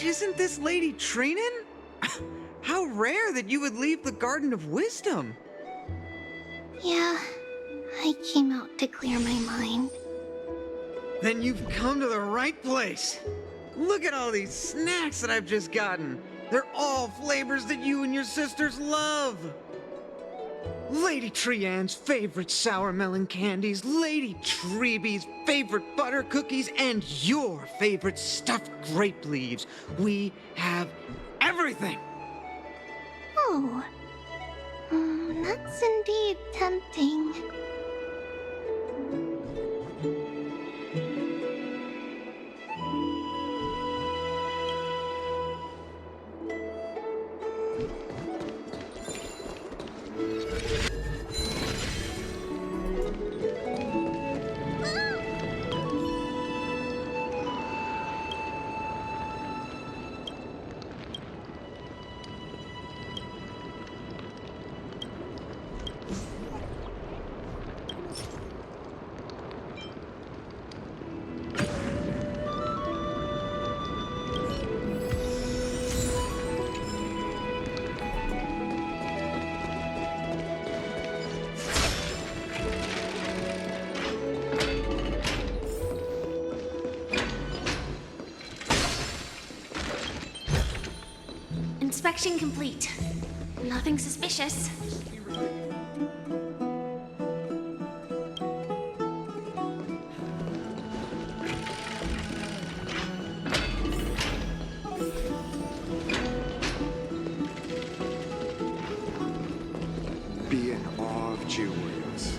Isn't this Lady Phainon? How rare that you would leave the Garden of Wisdom. Yeah, I came out to clear my mind. Then you've come to the right place. Look at all these snacks that I've just gotten. They're all flavors that you and your sisters love. Lady Phaine's favorite sour melon candies, Lady Tribbie's favorite butter cookies, and your favorite stuffed grape leaves. We have everything. Oh, that's indeed tempting. Inspection complete. Nothing suspicious. Be in awe of G-Warriors.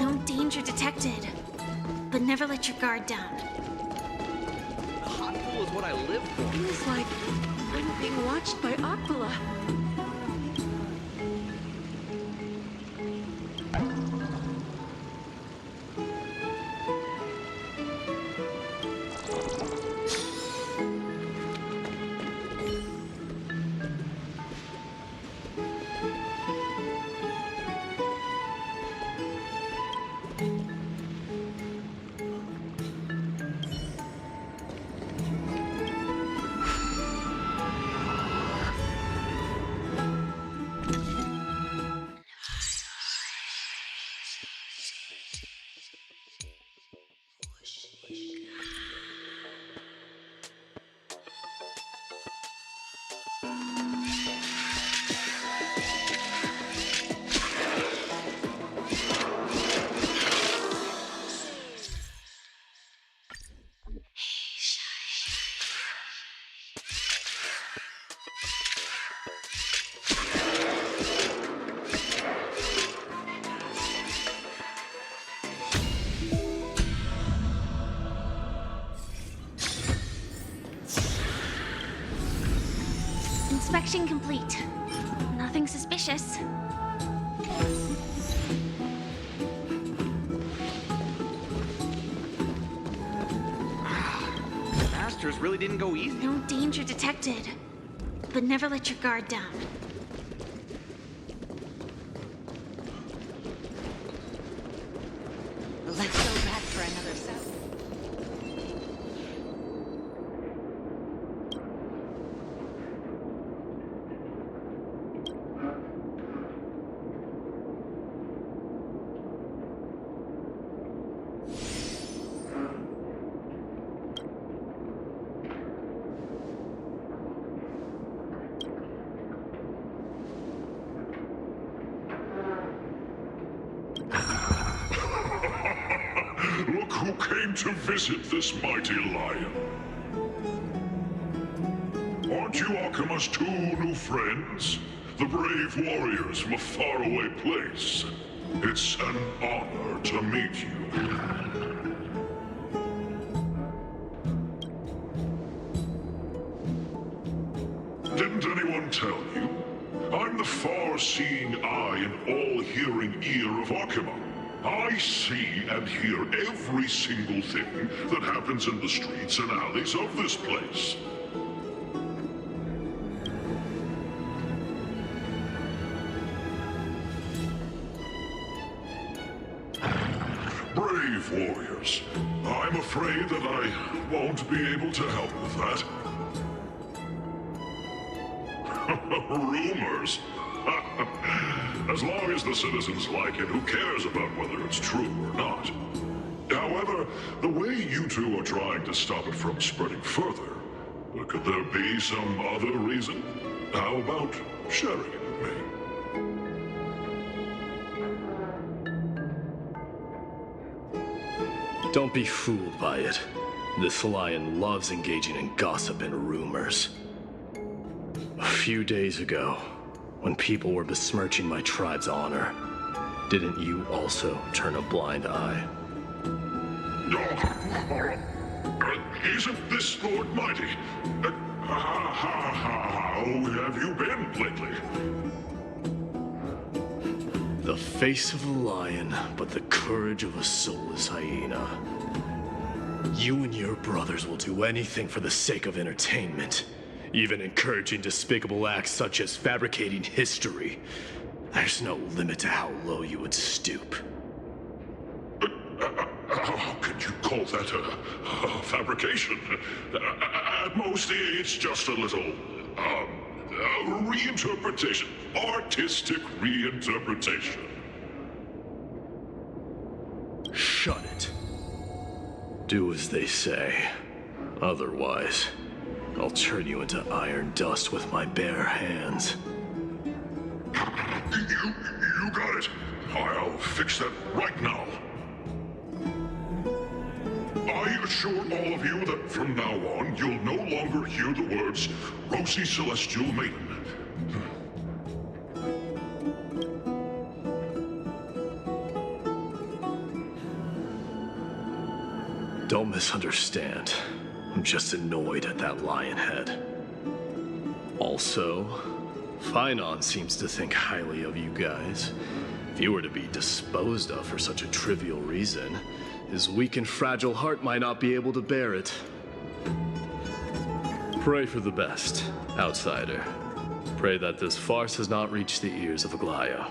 No danger detected. But never let your guard down. The hot pool is what I live for. Feels like I'm being watched by Aquila. Inspection complete. Nothing suspicious. Masters really didn't go easy. No danger detected. But never let your guard down. Let's go back for another set. Look who came to visit this mighty lion. Aren't you Akima's two new friends? The brave warriors from a faraway place. It's an honor to meet you. Didn't anyone tell you? I'm the far-seeing eye and all-hearing ear of Akima. I see and hear every single thing that happens in the streets and alleys of this place. Brave warriors, I'm afraid that I won't be able to help with that. Rumors? As long as the citizens like it, who cares about whether it's true or not? However, the way you two are trying to stop it from spreading further, could there be some other reason? How about sharing it with me? Don't be fooled by it. This lion loves engaging in gossip and rumors. A few days ago, when people were besmirching my tribe's honor, didn't you also turn a blind eye? Isn't this Lord Mighty? How have you been lately? The face of a lion, but the courage of a soulless hyena. You and your brothers will do anything for the sake of entertainment, even encouraging despicable acts such as fabricating history. There's no limit to how low you would stoop. How could you call that a fabrication? At most, it's just a little, reinterpretation. Artistic reinterpretation. shut it. Do as they say. Otherwise, I'll turn you into iron dust with my bare hands. You got it. I'll fix that right now. I assure all of you that from now on, you'll no longer hear the words Rosy Celestial Maiden. Don't misunderstand. I'm just annoyed at that lion head. Also, Phainon seems to think highly of you guys. If you were to be disposed of for such a trivial reason, his weak and fragile heart might not be able to bear it. Pray for the best, outsider. Pray that this farce has not reached the ears of Aglaea.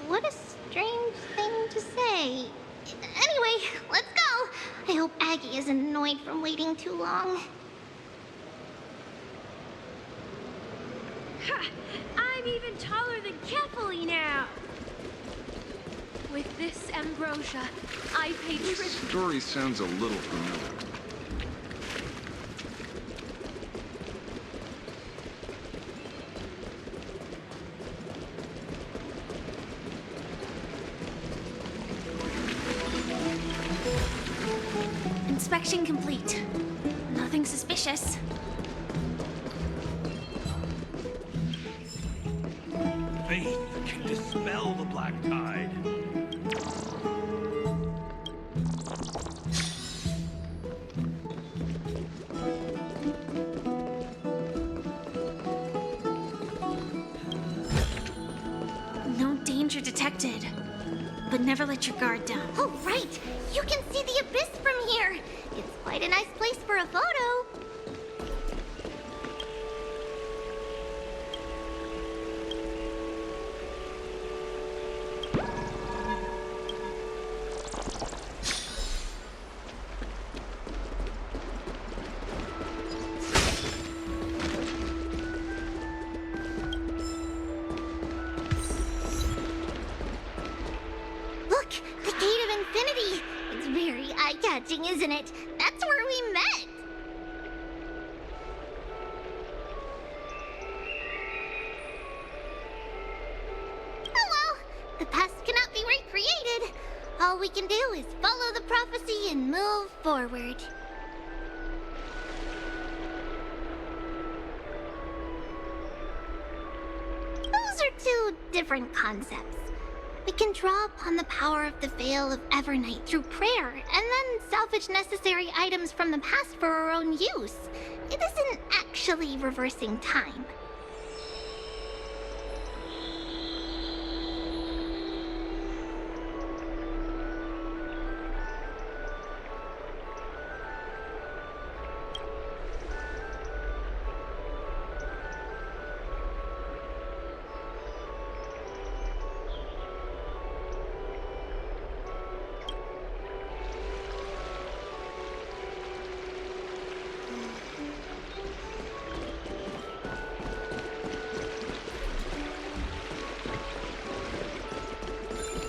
What a strange thing to say. Anyway, let's go. I hope Aggie isn't annoyed from waiting too long. Ha! I'm even taller than Kefali now! With this ambrosia, I pay This tribute. story sounds a little familiar. Inspection complete. Nothing suspicious. Faith can dispel the black tide. No danger detected. But never let your guard down. Oh, right! You can see the abyss from here! It's quite a nice place for a photo. Isn't it? That's where we met! Oh well, the past cannot be recreated. All we can do is follow the prophecy and move forward. Those are two different concepts. We can draw upon the power of the Veil of Evernight through prayer, and then salvage necessary items from the past for our own use. It isn't actually reversing time.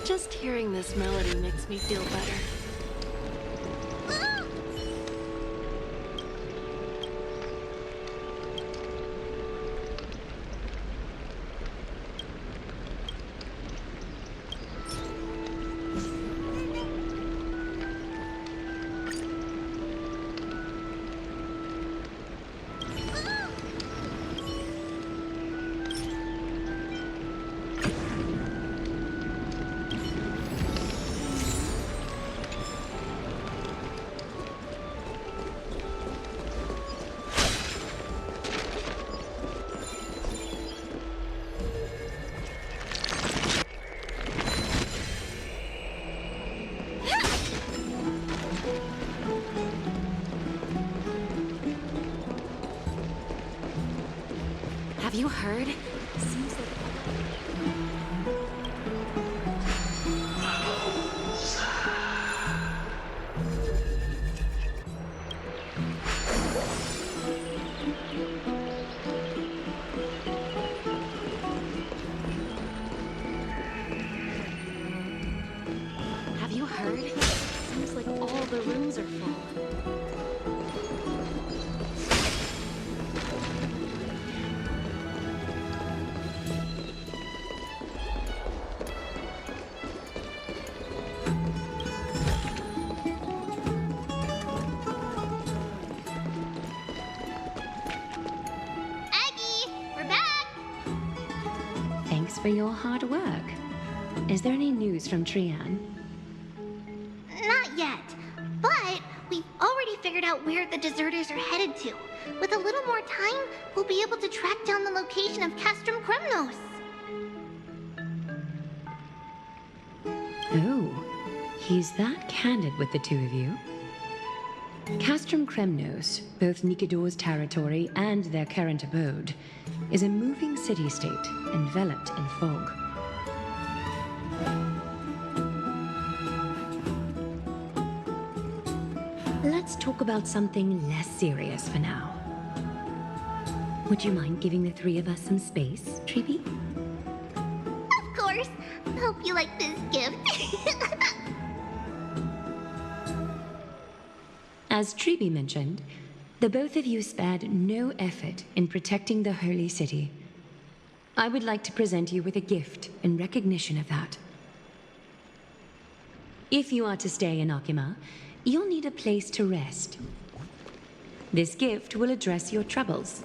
Just hearing this melody makes me feel better. Have you heard? Seems like... Have you heard? Seems like all the rooms are full. Thanks for your hard work. Is there any news from Trian? Not yet, but we've already figured out where the deserters are headed to. With a little more time, we'll be able to track down the location of Castrum Kremnos. Oh, he's that candid with the two of you. Castrum Kremnos, both Nikidor's territory and their current abode, is a moving city-state enveloped in fog. Let's talk about something less serious for now. Would you mind giving the three of us some space, Tribbie? Of course. Hope you like this gift. As Tribbie mentioned, the both of you spared no effort in protecting the holy city. I would like to present you with a gift in recognition of that. If you are to stay in Akima, you'll need a place to rest. This gift will address your troubles.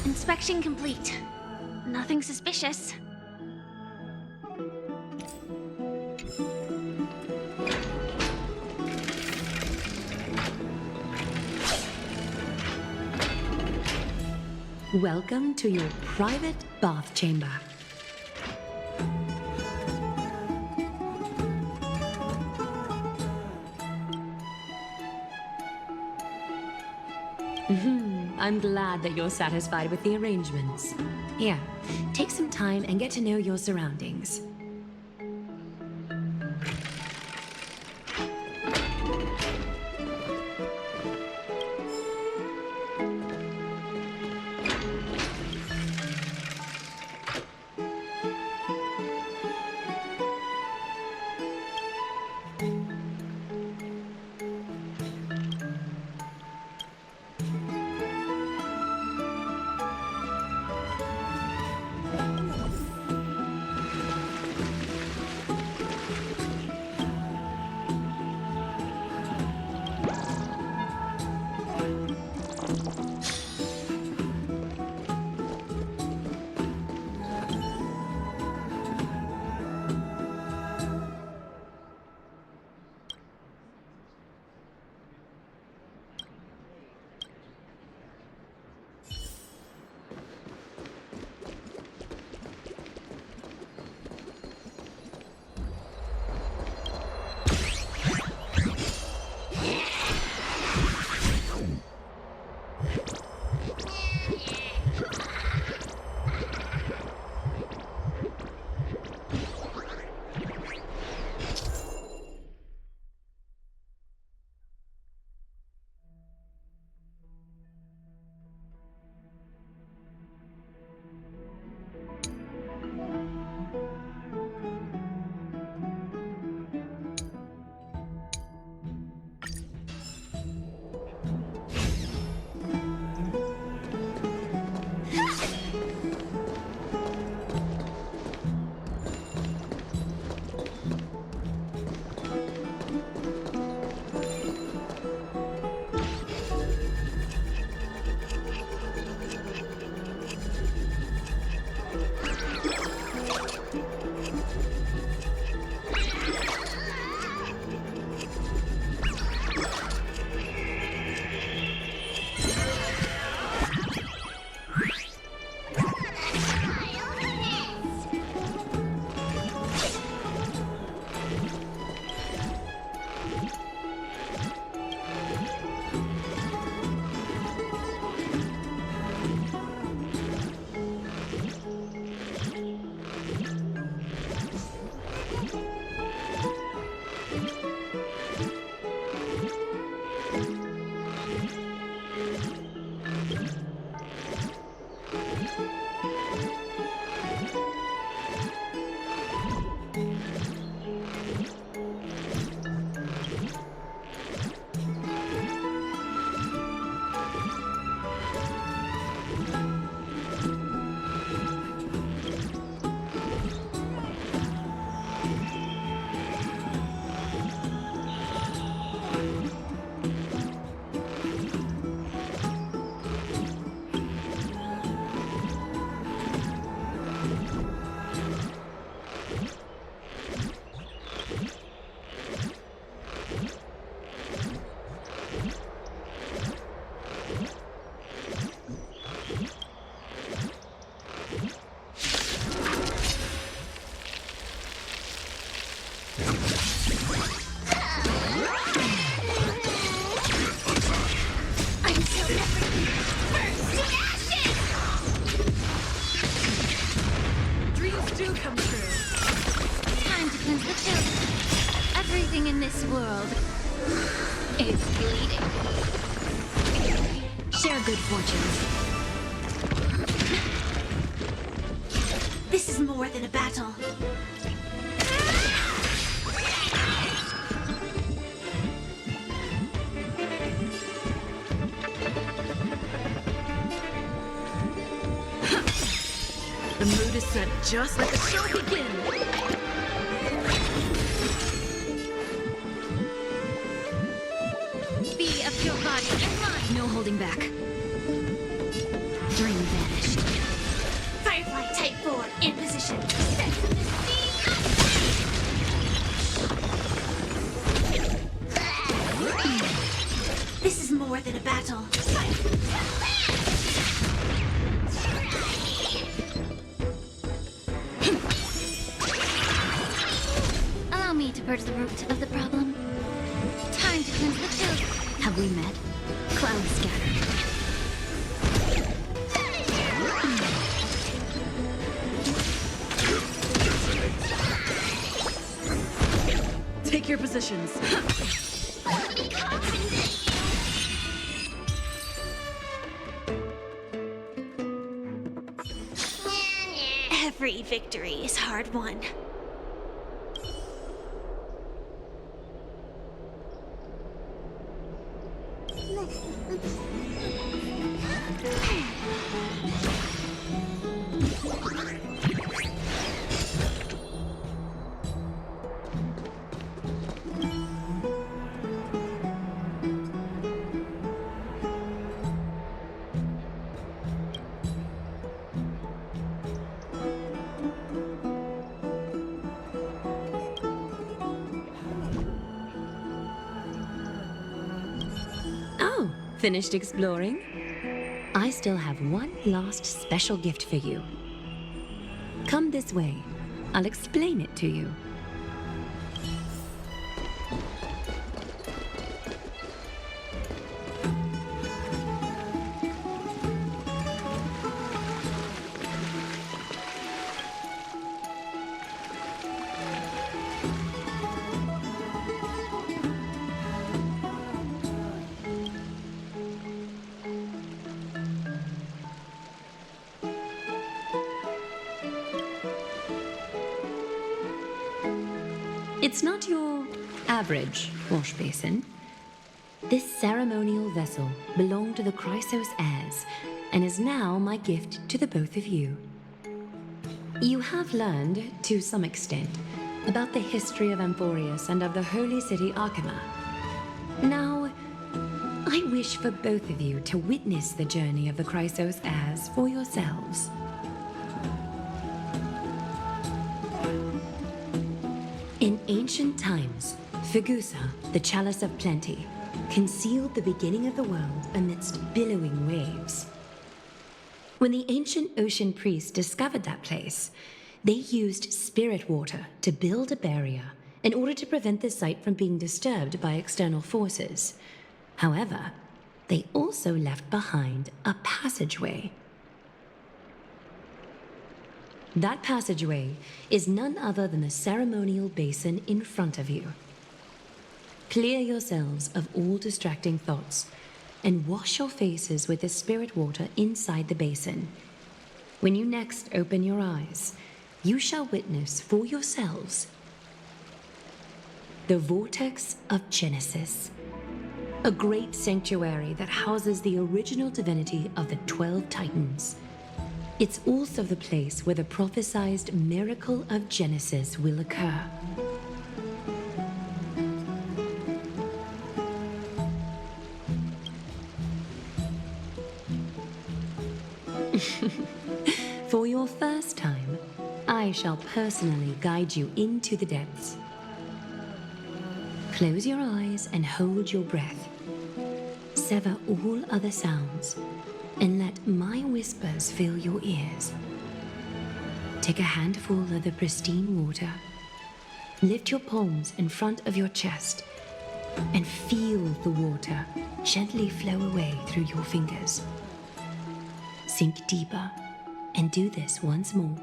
Inspection complete. Nothing suspicious. Welcome to your private bath chamber. I'm glad that you're satisfied with the arrangements. Here, take some time and get to know your surroundings. Time to cleanse the filth. Everything in this world is bleeding. Share good fortunes. This is more than a battle. The mood is set just like the show begins. Be of your body and mind. No holding back. Dream vanished. Firefly Type 4 in position. Set from the sea. This is more than a battle. Allow me to purge the root of the problem. Time to cleanse the filth. Have we met? Cloud scattered. Take your positions. Every victory is hard won. Finished exploring? I still have one last special gift for you. Come this way. I'll explain it to you. It's not your average wash basin. This ceremonial vessel belonged to the Chrysos heirs and is now my gift to the both of you. You have learned, to some extent, about the history of Amphoreus and of the holy city Archima. Now, I wish for both of you to witness the journey of the Chrysos heirs for yourselves. In ancient times, Fegusa, the Chalice of Plenty, concealed the beginning of the world amidst billowing waves. When the ancient ocean priests discovered that place, they used spirit water to build a barrier in order to prevent the site from being disturbed by external forces. However, they also left behind a passageway. That passageway is none other than the ceremonial basin in front of you. Clear yourselves of all distracting thoughts and wash your faces with the spirit water inside the basin. When you next open your eyes, you shall witness for yourselves the Vortex of Genesis, a great sanctuary that houses the original divinity of the 12 Titans. It's also the place where the prophesied miracle of Genesis will occur. For your first time, I shall personally guide you into the depths. Close your eyes and hold your breath. Sever all other sounds and let my whispers fill your ears. Take a handful of the pristine water. Lift your palms in front of your chest and feel the water gently flow away through your fingers. Sink deeper and do this once more.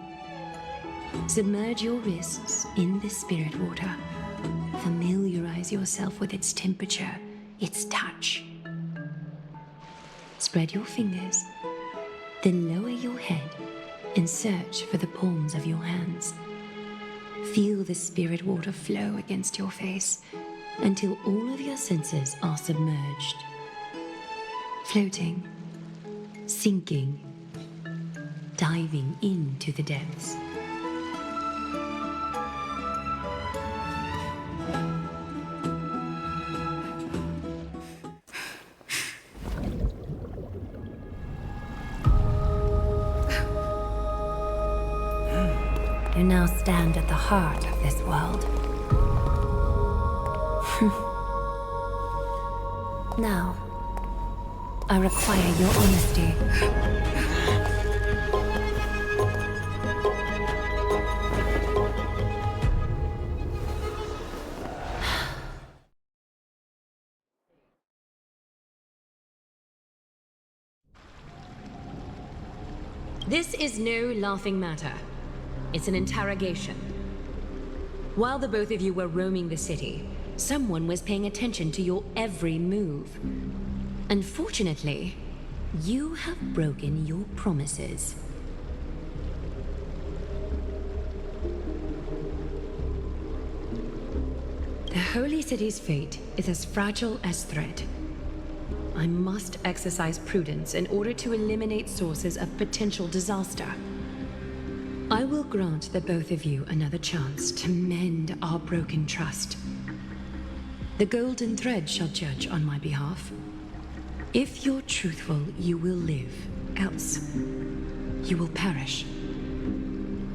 Submerge your wrists in the spirit water. Familiarize yourself with its temperature, its touch. Spread your fingers, then lower your head and search for the palms of your hands. Feel the spirit water flow against your face until all of your senses are submerged. Floating, sinking, diving into the depths. You now stand at the heart of this world. Now, I require your honesty. This is no laughing matter. It's an interrogation. While the both of you were roaming the city, someone was paying attention to your every move. Unfortunately, you have broken your promises. The Holy City's fate is as fragile as thread. I must exercise prudence in order to eliminate sources of potential disaster. I will grant the both of you another chance to mend our broken trust. The golden thread shall judge on my behalf. If you're truthful, you will live. Else, you will perish.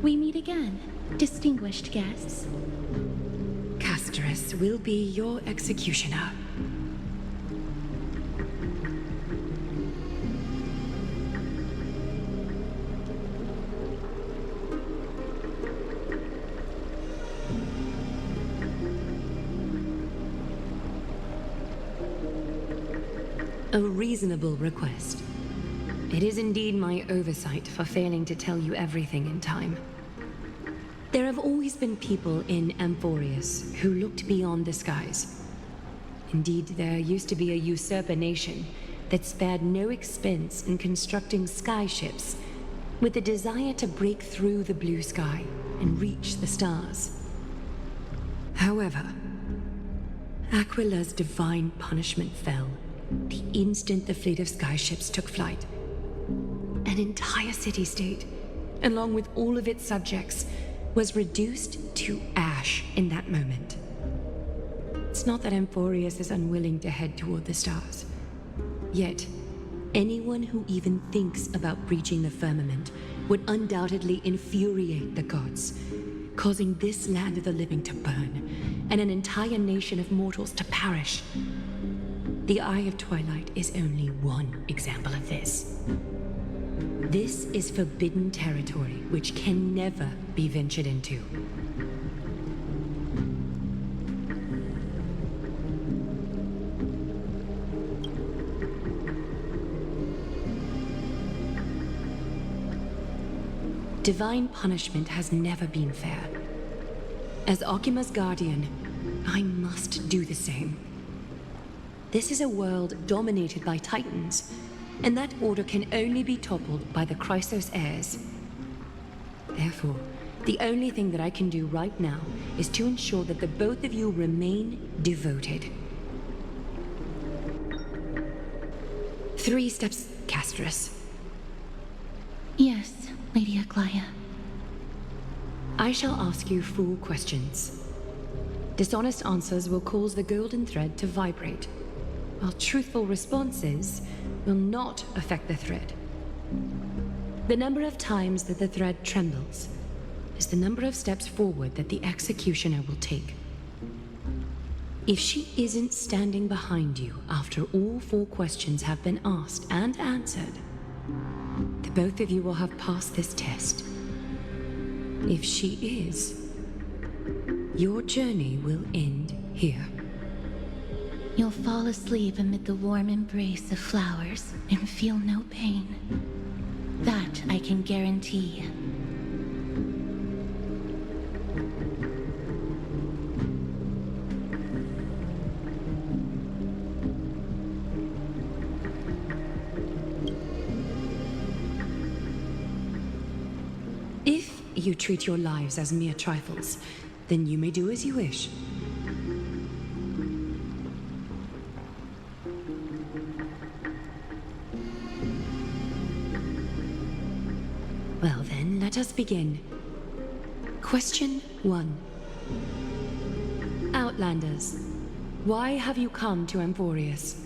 We meet again, distinguished guests. Castorice will be your executioner. A reasonable request. It is indeed my oversight for failing to tell you everything in time. There have always been people in Amphoreus who looked beyond the skies. Indeed, there used to be a usurper nation that spared no expense in constructing skyships with the desire to break through the blue sky and reach the stars. However, Aquila's divine punishment fell the instant the fleet of skyships took flight. An entire city-state, along with all of its subjects, was reduced to ash in that moment. It's not that Amphoreus is unwilling to head toward the stars. Yet, anyone who even thinks about breaching the firmament would undoubtedly infuriate the gods, causing this land of the living to burn, and an entire nation of mortals to perish. The Eye of Twilight is only one example of this. This is forbidden territory which can never be ventured into. Divine punishment has never been fair. As Okima's guardian, I must do the same. This is a world dominated by Titans, and that order can only be toppled by the Chrysos heirs. Therefore, the only thing that I can do right now is to ensure that the both of you remain devoted. 3 steps, Castorice. Yes, Lady Aglaea. I shall ask you 4 questions. Dishonest answers will cause the golden thread to vibrate, while truthful responses will not affect the thread. The number of times that the thread trembles is the number of steps forward that the executioner will take. If she isn't standing behind you after all 4 questions have been asked and answered, the both of you will have passed this test. If she is, your journey will end here. You'll fall asleep amid the warm embrace of flowers and feel no pain. That I can guarantee. you treat your lives as mere trifles, then you may do as you wish. Well then, let us begin. Question 1. Outlanders, why have you come to Amphoreus?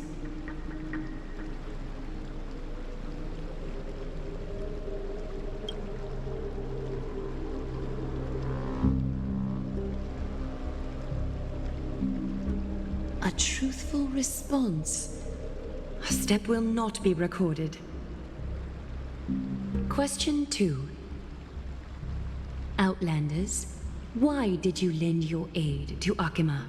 A truthful response. A step will not be recorded. Question 2. Outlanders, why did you lend your aid to Akima?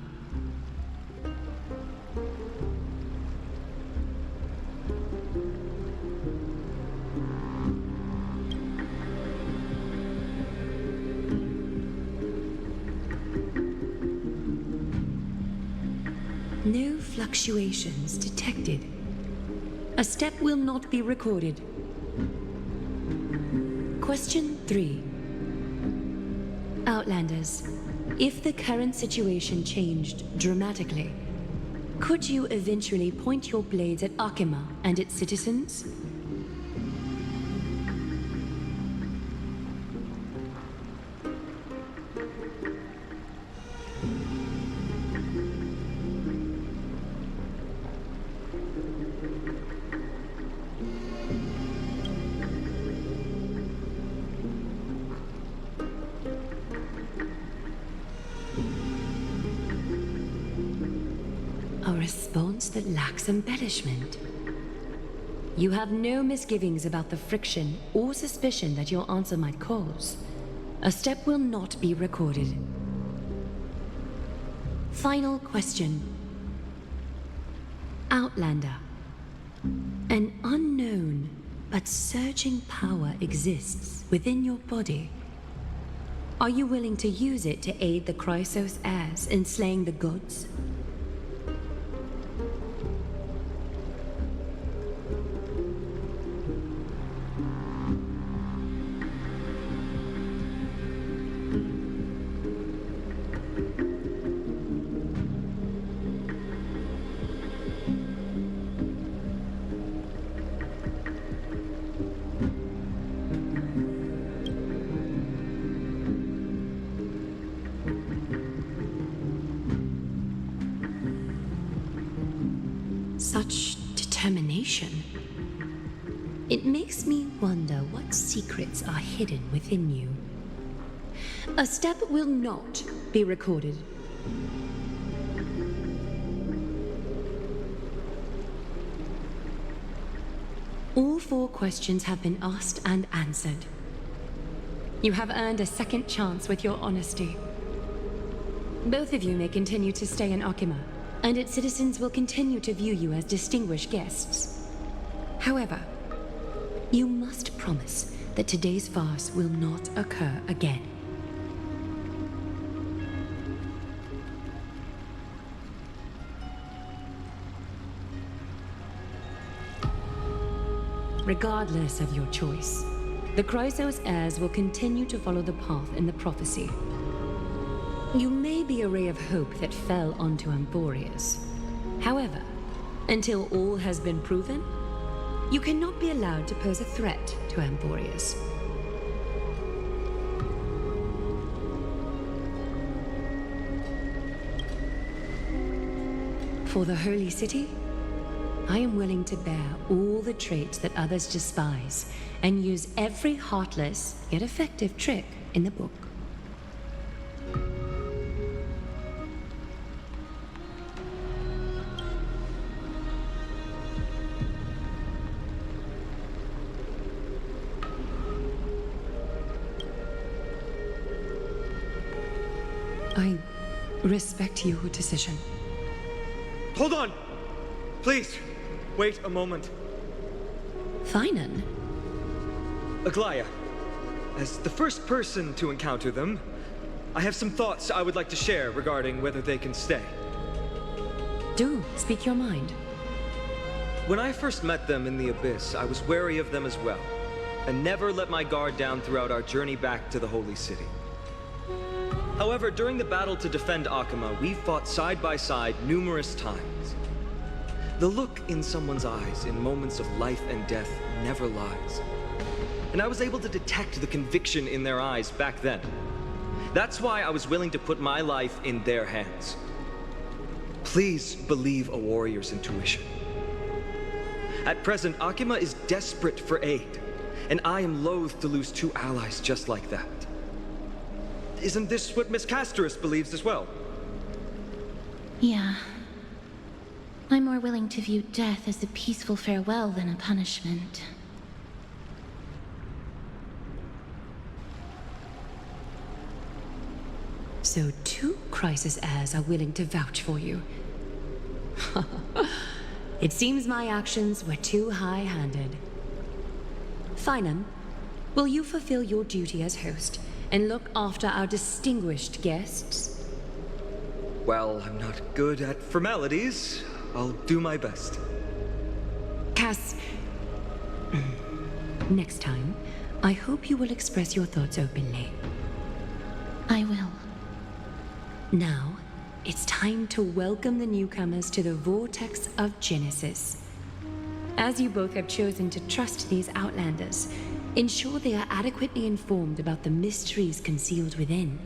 No fluctuations detected. A step will not be recorded. Question 3. Outlanders, if the current situation changed dramatically, could you eventually point your blades at Akima and its citizens? A response that lacks embellishment. You have no misgivings about the friction or suspicion that your answer might cause. A step will not be recorded. Final question. Outlander. An unknown but surging power exists within your body. Are you willing to use it to aid the Chrysos heirs in slaying the gods? Such determination. It makes me wonder what secrets are hidden within you. A step will not be recorded. All 4 questions have been asked and answered. You have earned a second chance with your honesty. Both of you may continue to stay in Akima, and its citizens will continue to view you as distinguished guests. However, you must promise that today's farce will not occur again. Regardless of your choice, the Chrysos heirs will continue to follow the path in the prophecy. You may be a ray of hope that fell onto Amphoreus. However, until all has been proven, you cannot be allowed to pose a threat to Amphoreus. For the Holy City, I am willing to bear all the traits that others despise and use every heartless yet effective trick in the book. I respect your decision. Hold on! Please, wait a moment. Phainon? Aglaea, as the first person to encounter them, I have some thoughts I would like to share regarding whether they can stay. Do speak your mind. When I first met them in the Abyss, I was wary of them as well. and never let my guard down throughout our journey back to the Holy City. However, during the battle to defend Akama, we fought side by side numerous times. The look in someone's eyes in moments of life and death never lies. And I was able to detect the conviction in their eyes back then. That's why I was willing to put my life in their hands. Please believe a warrior's intuition. At present, Akama is desperate for aid, and I am loath to lose two allies just like that. Isn't this what Miss Castorice believes as well? Yeah. I'm more willing to view death as a peaceful farewell than a punishment. So 2 crisis heirs are willing to vouch for you. It seems my actions were too high-handed. Phainon, will you fulfill your duty as host and look after our distinguished guests? Well, I'm not good at formalities. I'll do my best. Cass... Next time, I hope you will express your thoughts openly. I will. Now, it's time to welcome the newcomers to the Vortex of Genesis. As you both have chosen to trust these Outlanders, ensure they are adequately informed about the mysteries concealed within.